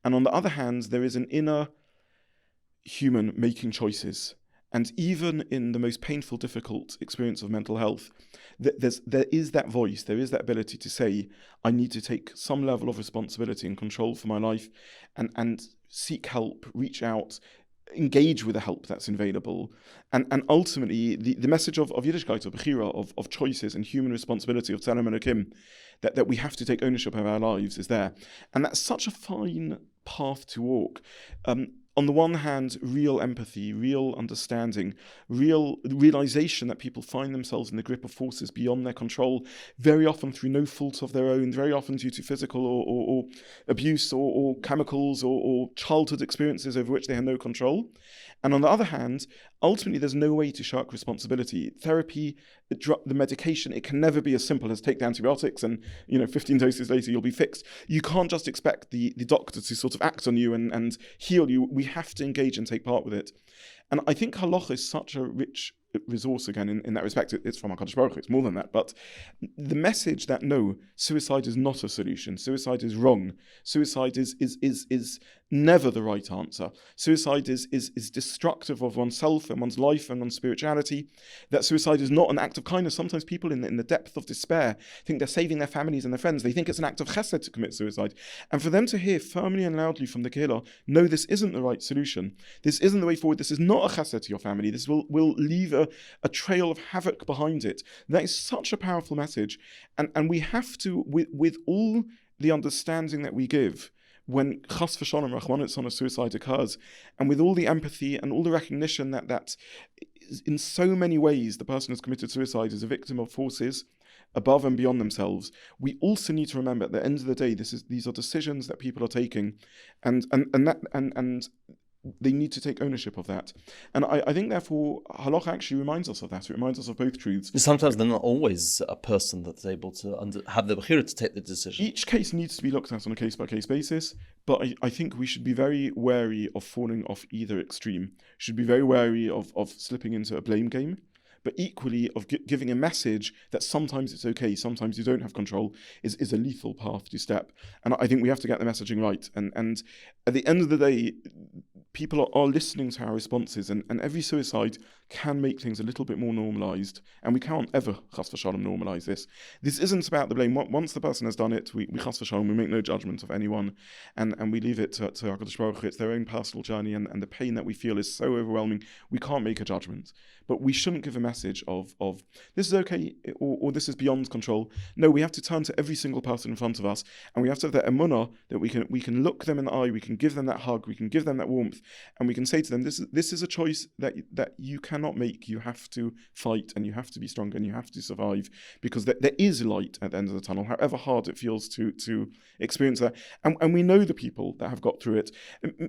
And on the other hand, there is an inner human making choices. And even in the most painful, difficult experience of mental health, there is that voice, there is that ability to say, I need to take some level of responsibility and control for my life and seek help, reach out, engage with the help that's available. And ultimately, the message of Yiddishkeit, of Bechira, of choices and human responsibility, of Tzelem Elokim, that we have to take ownership of our lives is there. And that's such a fine path to walk. On the one hand, real empathy, real understanding, real realization that people find themselves in the grip of forces beyond their control, very often through no fault of their own, very often due to physical or abuse or chemicals or childhood experiences over which they have no control. And on the other hand, ultimately, there's no way to shirk responsibility. Therapy, the medication, it can never be as simple as take the antibiotics and 15 doses later you'll be fixed. You can't just expect the doctor to sort of act on you and heal you. We have to engage and take part with it. And I think halacha is such a rich resource again in that respect. It's from HaKadosh Baruch Hu, it's more than that. But the message that no, suicide is not a solution. Suicide is wrong. Suicide is never the right answer. Suicide is destructive of oneself and one's life and one's spirituality. That suicide is not an act of kindness. Sometimes people in the depth of despair think they're saving their families and their friends. They think it's an act of chesed to commit suicide. And for them to hear firmly and loudly from the kehillah, no, this isn't the right solution. This isn't the way forward. This is not a chesed to your family. This will leave a trail of havoc behind it. That is such a powerful message. And we have to, with all the understanding that we give, when chas v'shalom, Rachman, a suicide occurs, and with all the empathy and all the recognition that in so many ways the person who's committed suicide is a victim of forces above and beyond themselves, we also need to remember at the end of the day, these are decisions that people are taking, and they need to take ownership of that. And I think, therefore, halacha actually reminds us of that. It reminds us of both truths. Sometimes they're not always a person that's able to have the bechira to take the decision. Each case needs to be looked at on a case-by-case basis, but I think we should be very wary of falling off either extreme. Should be very wary of slipping into a blame game, but equally of giving a message that sometimes it's okay, sometimes you don't have control, is a lethal path to step. And I think we have to get the messaging right. And at the end of the day, people are listening to our responses, and every suicide can make things a little bit more normalized, and we can't ever chas v'shalom normalize this. This isn't about the blame. Once the person has done it, we chas v'shalom, we make no judgment of anyone, and we leave it to HaKadosh Baruch Hu. It's their own personal journey, and the pain that we feel is so overwhelming, we can't make a judgment. But we shouldn't give a message of this is okay, or this is beyond control. No, we have to turn to every single person in front of us, and we have to have that emunah that we can look them in the eye, we can give them that hug, we can give them that warmth, and we can say to them, this is a choice that you cannot make. You have to fight, and you have to be strong, and you have to survive, because there is light at the end of the tunnel, however hard it feels to experience that. And we know the people that have got through it.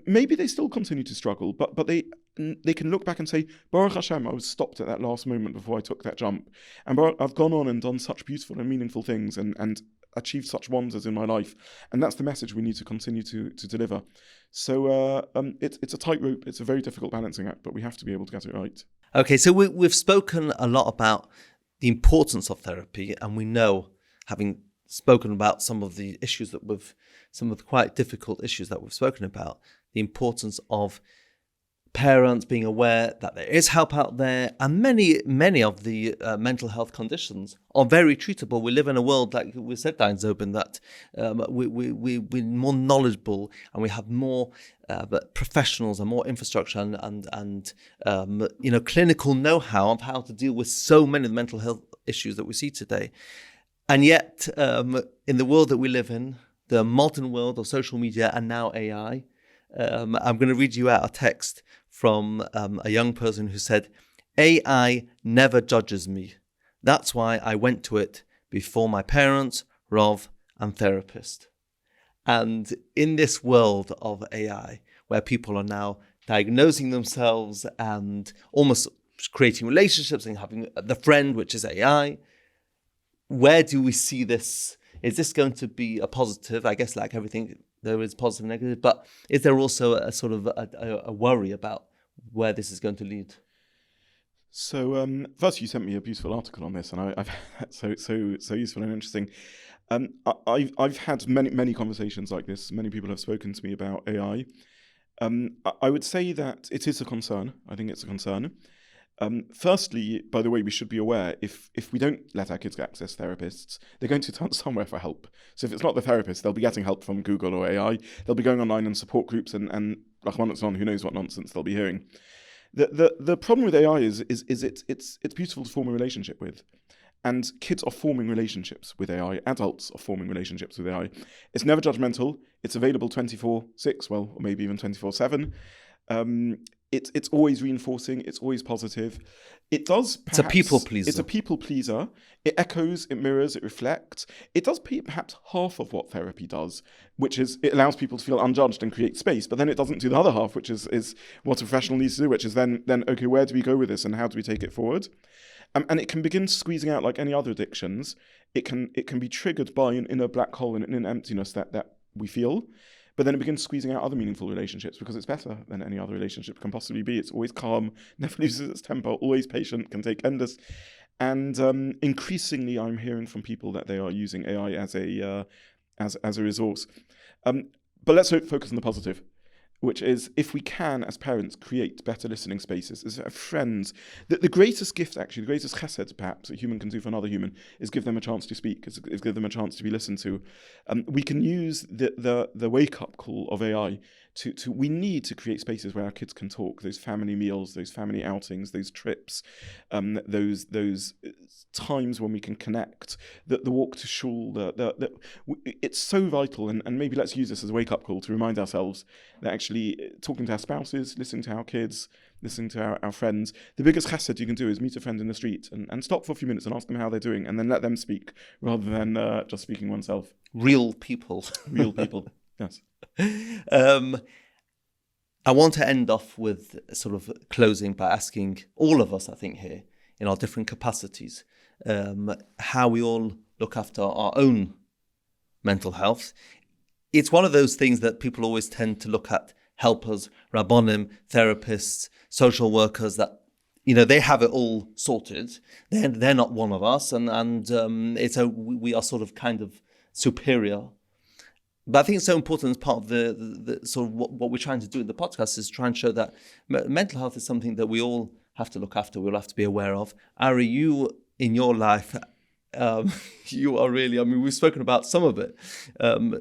Maybe they still continue to struggle, but they can look back and say, Baruch Hashem, I was stopped at that last moment before I took that jump. And I've gone on and done such beautiful and meaningful things and achieved such wonders in my life. And that's the message we need to continue to deliver. So it's a tightrope. It's a very difficult balancing act, but we have to be able to get it right. Okay, so we've spoken a lot about the importance of therapy, and we know, having spoken about some of the quite difficult issues that we've spoken about, the importance of parents being aware that there is help out there, and many of the mental health conditions are very treatable. We live in a world, like we said, Dayan Zobin, that we're more knowledgeable, and we have more professionals and more infrastructure and clinical know-how of how to deal with so many of the mental health issues that we see today. And yet, in the world that we live in, the modern world of social media and now AI, I'm going to read you out a text from a young person who said, AI never judges me. That's why I went to it before my parents, Rav, and therapist. And in this world of AI, where people are now diagnosing themselves and almost creating relationships and having the friend, which is AI, where do we see this? Is this going to be a positive? I guess like everything, there is positive and negative, but is there also a sort of a worry about where this is going to lead? So first, you sent me a beautiful article on this, and I've so useful and interesting. I've had many conversations like this. Many people have spoken to me about AI. I would say that it is a concern. I think it's a concern. Firstly, by the way, we should be aware if we don't let our kids access therapists, they're going to turn somewhere for help. So if it's not the therapist, they'll be getting help from Google or AI. They'll be going online and support groups and Rahman, who knows what nonsense they'll be hearing. The problem with AI is it's beautiful to form a relationship with. And kids are forming relationships with AI. Adults are forming relationships with AI. It's never judgmental. It's available 24/6, well, or maybe even 24/7. It's always reinforcing. It's always positive. It does. It's a people pleaser. It's a people pleaser. It echoes, it mirrors, it reflects. It does perhaps half of what therapy does, which is it allows people to feel unjudged and create space. But then it doesn't do the other half, which is what a professional needs to do, which is then okay, where do we go with this and how do we take it forward? And it can begin squeezing out like any other addictions. It can be triggered by an inner black hole and an emptiness that we feel. But then it begins squeezing out other meaningful relationships because it's better than any other relationship can possibly be. It's always calm, never loses its temper, always patient, can take endless. And increasingly, I'm hearing from people that they are using AI as a resource. But let's focus on the positive, which is if we can, as parents, create better listening spaces, as friends. The greatest gift, actually, the greatest chesed, perhaps, a human can do for another human is give them a chance to speak, is give them a chance to be listened to. We can use the wake-up call of AI we need to create spaces where our kids can talk, those family meals, those family outings, those trips, those times when we can connect, the walk to shul, it's so vital, and maybe let's use this as a wake-up call to remind ourselves that actually talking to our spouses, listening to our kids, listening to our friends, the biggest chesed you can do is meet a friend in the street and stop for a few minutes and ask them how they're doing, and then let them speak rather than just speaking oneself. Real people. Real people, yes. I want to end off with sort of closing by asking all of us, I think, here in our different capacities, how we all look after our own mental health. It's one of those things that people always tend to look at helpers, rabbonim, therapists, social workers, that they have it all sorted. They're not one of us, and we are sort of kind of superior. But I think it's so important as part of the sort of what we're trying to do in the podcast is try and show that mental health is something that we all have to look after, we'll have to be aware of. Ari, you in your life, you are really, we've spoken about some of it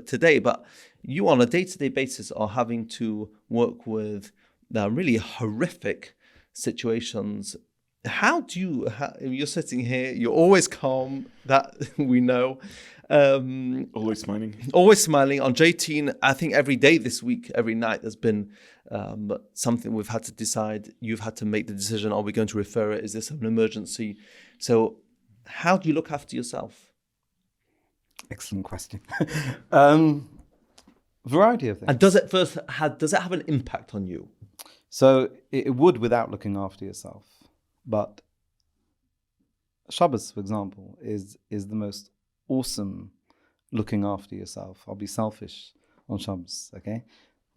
today, but you on a day-to-day basis are having to work with really horrific situations. You're sitting here, you're always calm, that we know. Always smiling. Always smiling. On J-Teen, I think every day this week, every night, there's been something we've had to decide. You've had to make the decision, are we going to refer it? Is this an emergency? So how do you look after yourself? Excellent question. Variety of things. And does it have an impact on you? So it would without looking after yourself. But Shabbos, for example, is the most awesome looking after yourself. I'll be selfish on Shabbos, okay?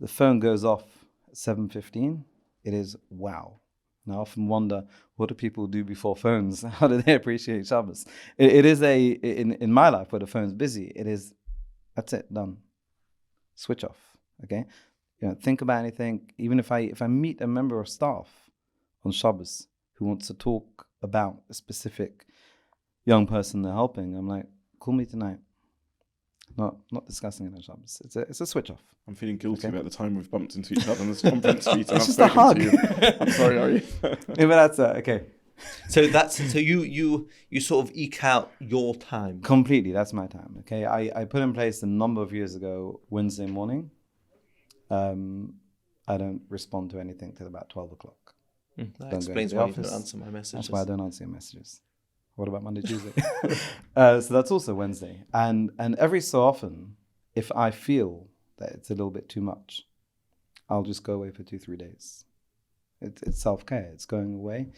The phone goes off at 7:15. It is wow. And I often wonder, what do people do before phones? How do they appreciate Shabbos? It is in my life where the phone's busy, it is, that's it, done. Switch off, okay? Think about anything. Even if I meet a member of staff on Shabbos who wants to talk about a specific young person they're helping, I'm like, call me tonight. Not discussing it on Shabbos. It's a switch off. I'm feeling guilty about the time we've bumped into each other on this conference street. It's just a hug. I'm sorry, Ari. Yeah, but that's okay. So you sort of eke out your time. Completely, that's my time. Okay, I put in place a number of years ago Wednesday morning. I don't respond to anything till about 12 o'clock. That explains why you don't answer my messages. That's why I don't answer your messages. What about Monday, Tuesday? So that's also Wednesday. And every so often, if I feel that it's a little bit too much, I'll just go away for 2-3 days. It's self-care. It's going away,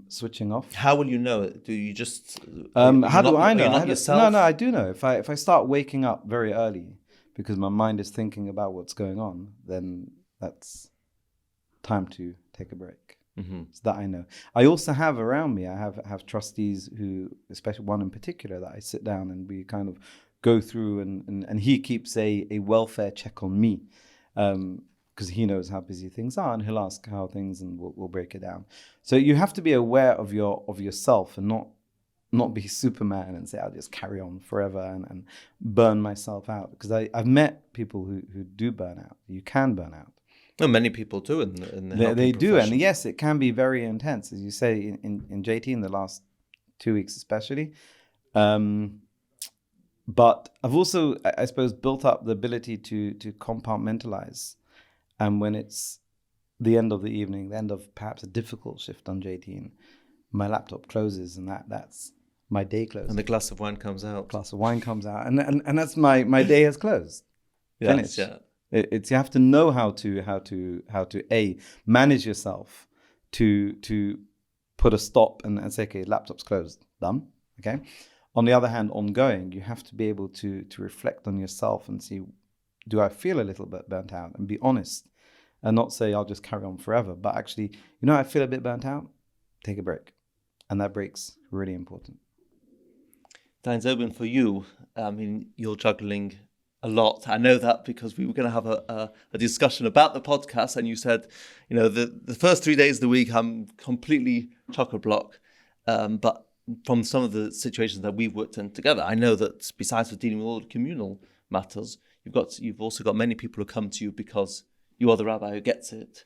switching off. How will you know it? Do you just... How do I know? Not yourself? No, I do know. If I start waking up very early, because my mind is thinking about what's going on, then that's time to take a break. So that I know. I also have around me, I have trustees who, especially one in particular, that I sit down and we kind of go through, and he keeps a welfare check on me, because he knows how busy things are, and he'll ask how things, and we'll break it down. So you have to be aware of yourself, and not be Superman and say I'll just carry on forever and burn myself out, because I've met people who do burn out. You can burn out. Well, many people do in the they do, profession. and yes, it can be very intense, as you say, in JT in the last 2 weeks especially. But I've also, I suppose, built up the ability to compartmentalize, and when it's the end of the evening, the end of perhaps a difficult shift on JT, and my laptop closes, and that's my day closes. And the glass of wine comes out. And that's my day has closed. Yes, yeah. It's you have to know how to manage yourself, to put a stop and say, okay, laptop's closed, done. Okay. On the other hand, ongoing, you have to be able to reflect on yourself and see, do I feel a little bit burnt out, and be honest, and not say I'll just carry on forever, but actually, I feel a bit burnt out, take a break. And that break's really important. Dayan Zobin, for you, I mean, you're juggling a lot. I know that because we were going to have a discussion about the podcast, and you said, the first 3 days of the week I'm completely chock-a-block. But from some of the situations that we've worked in together, I know that besides for dealing with all the communal matters, you've also got many people who come to you because you are the rabbi who gets it.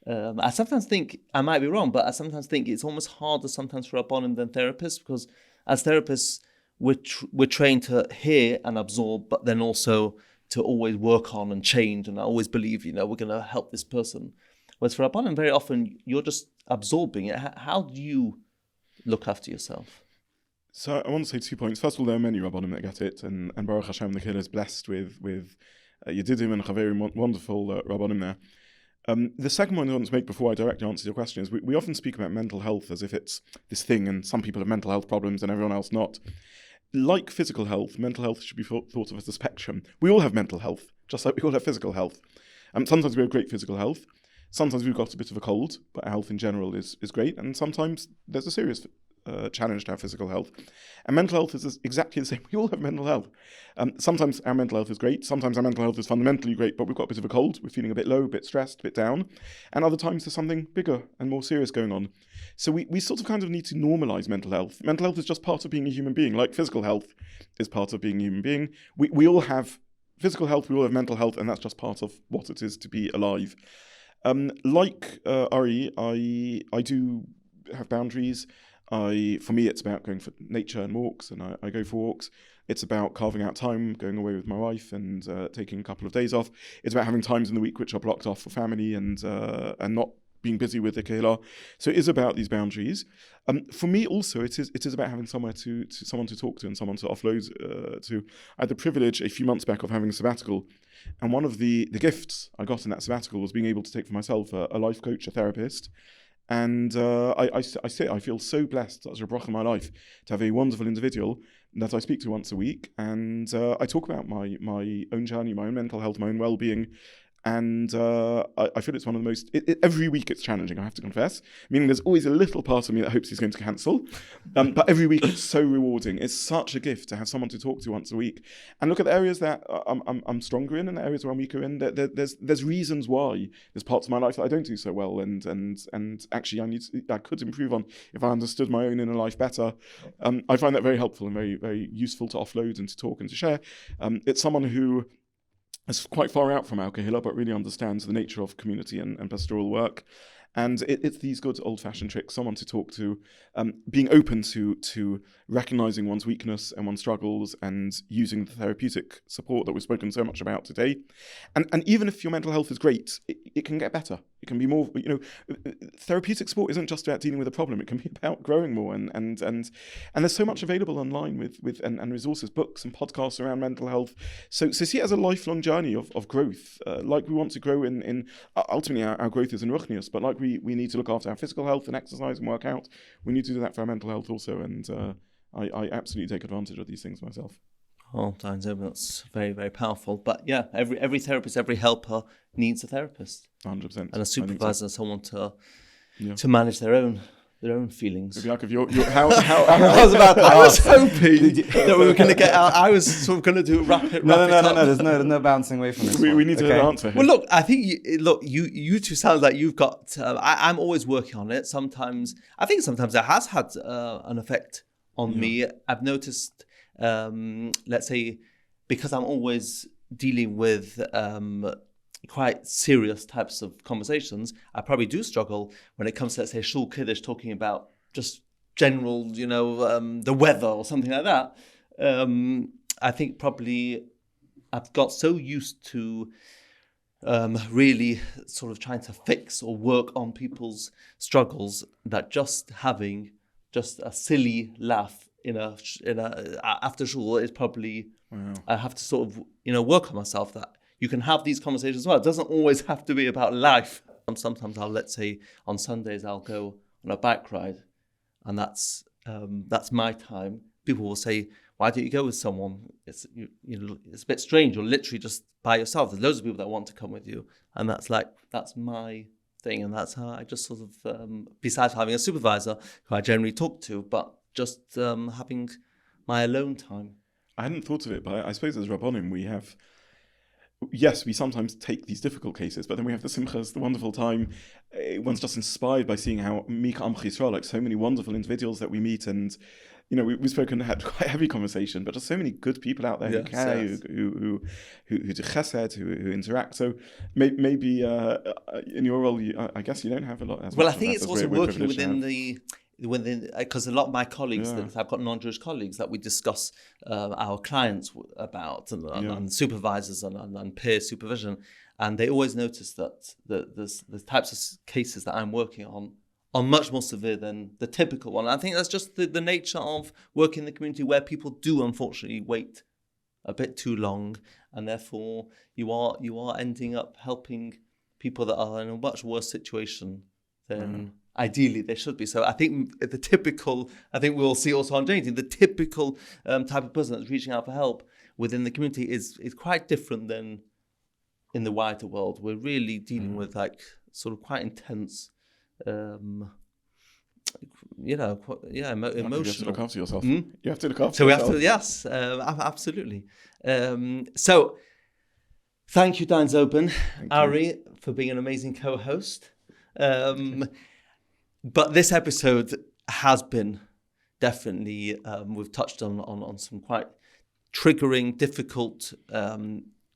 I sometimes think, I might be wrong, but I sometimes think it's almost harder sometimes for rabbanim than therapists, because as therapists, we're trained to hear and absorb, but then also to always work on and change. And I always believe, we're going to help this person. Whereas for rabbanim, very often you're just absorbing it. How do you look after yourself? So I want to say 2 points. First of all, there are many rabbanim that get it, and Baruch Hashem, the Kehillah is blessed with Yedidim and Chaverim, wonderful rabbanim there. The second one I want to make before I directly answer your question is we often speak about mental health as if it's this thing, and some people have mental health problems and everyone else not. Like physical health, mental health should be thought of as a spectrum. We all have mental health, just like we all have physical health. Sometimes we have great physical health. Sometimes we've got a bit of a cold, but our health in general is great. And sometimes there's a serious challenge to our physical health. And mental health is exactly the same. We all have mental health. Sometimes our mental health is great. Sometimes our mental health is fundamentally great, but we've got a bit of a cold. We're feeling a bit low, a bit stressed, a bit down. And other times there's something bigger and more serious going on. So we sort of kind of need to normalize mental health. Mental health is just part of being a human being, like physical health is part of being a human being. We all have physical health, we all have mental health, and that's just part of what it is to be alive. Like Ari, I do have boundaries. For me, it's about going for nature and walks, and I go for walks. It's about carving out time, going away with my wife, and taking a couple of days off. It's about having times in the week which are blocked off for family and not being busy with the kehillah. So it is about these boundaries. For me, also, it is about having someone to talk to and someone to offload to. I had the privilege a few months back of having a sabbatical, and one of the gifts I got in that sabbatical was being able to take for myself a life coach, a therapist. And I feel so blessed as a bracha in my life to have a wonderful individual that I speak to once a week, and I talk about my own journey, my own mental health, my own well-being. And I feel it's one of the most... every week it's challenging, I have to confess. Meaning there's always a little part of me that hopes he's going to cancel. But every week it's so rewarding. It's such a gift to have someone to talk to once a week. And look at the areas that I'm stronger in and the areas where I'm weaker in. There's reasons why there's parts of my life that I don't do so well. And actually I could improve on if I understood my own inner life better. I find that very helpful and very, very useful to offload and to talk and to share. It's someone who... it's quite far out from our kehillah, but really understands the nature of community and pastoral work. And it's these good old-fashioned tricks, someone to talk to, being open to recognizing one's weakness and one's struggles and using the therapeutic support that we've spoken so much about today. And even if your mental health is great, it can get better. It can be more, therapeutic support isn't just about dealing with a problem. It can be about growing more. And there's so much available online with resources, books and podcasts around mental health. So see it as a lifelong journey of growth. Like we want to grow in ultimately our growth is in ruchnius, but like we need to look after our physical health and exercise and work out. We need to do that for our mental health also, and I absolutely take advantage of these things myself. Oh, Dayan Zobin, that's very, very powerful. But yeah, every therapist, every helper needs a therapist 100%. and a supervisor, someone to Yeah. to manage their own feelings. Yaakov, how I was about to I was ask. hoping that we were going to get out. I was sort of going to do rapid. No. up. There's no bouncing away from this. we one, need to okay? answer him. Well, look, I think you two sound like you've got. I'm always working on it. Sometimes it has had an effect on me. I've noticed, let's say, because I'm always dealing with quite serious types of conversations, I probably do struggle when it comes to, let's say, shul kiddush, talking about just general, the weather or something like that. I think probably I've got so used to really sort of trying to fix or work on people's struggles that just having just a silly laugh in a after shul is probably I have to sort of work on myself that you can have these conversations as well. It doesn't always have to be about life. And sometimes let's say on Sundays I'll go on a bike ride, and that's my time. People will say, "Why don't you go with someone? It's it's a bit strange. You're literally just by yourself. There's loads of people that want to come with you," and that's my thing, and that's how I just sort of besides having a supervisor who I generally talk to, but just having my alone time. I hadn't thought of it, but I suppose as Rabbonim we have. Yes, we sometimes take these difficult cases, but then we have the simchas, the wonderful time. One's just inspired by seeing how Mika Am Yisrael, like so many wonderful individuals that we meet, and we've had quite a heavy conversation, but just so many good people out there who care, who do chesed, who interact. So maybe in your role, I guess you don't have a lot. Well, I think it's also working within because a lot of my colleagues, that I've got non-Jewish colleagues that we discuss our clients about and supervisors and peer supervision, and they always notice that the types of cases that I'm working on are much more severe than the typical one. I think that's just the nature of working in the community, where people do unfortunately wait a bit too long, and therefore you are ending up helping people that are in a much worse situation than ideally they should be. So I think we'll see also on Jane, the typical type of person that's reaching out for help within the community is quite different than in the wider world. We're really dealing with sort of quite intense, emotional. You have to look after yourself. You have to look after So we yourself. have to, yes, absolutely. So thank you, Dayan Zobin, Ari, for being an amazing co-host. But this episode has been definitely, we've touched on some quite triggering, difficult,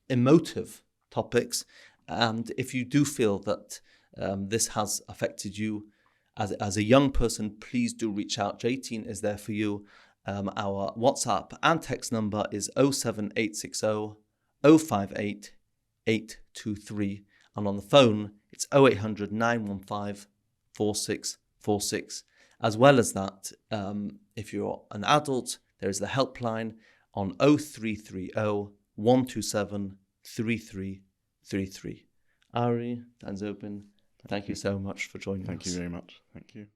emotive topics. And if you do feel that this has affected you as a young person, please do reach out. J18 is there for you. Our WhatsApp and text number is 07860 058 823. And on the phone, it's 0800 915 4646. As well as that, if you're an adult, there is the helpline on 0330 127 3333. Ari, Dayan Zobin, thank you so much for joining us. Thank you very much. Thank you.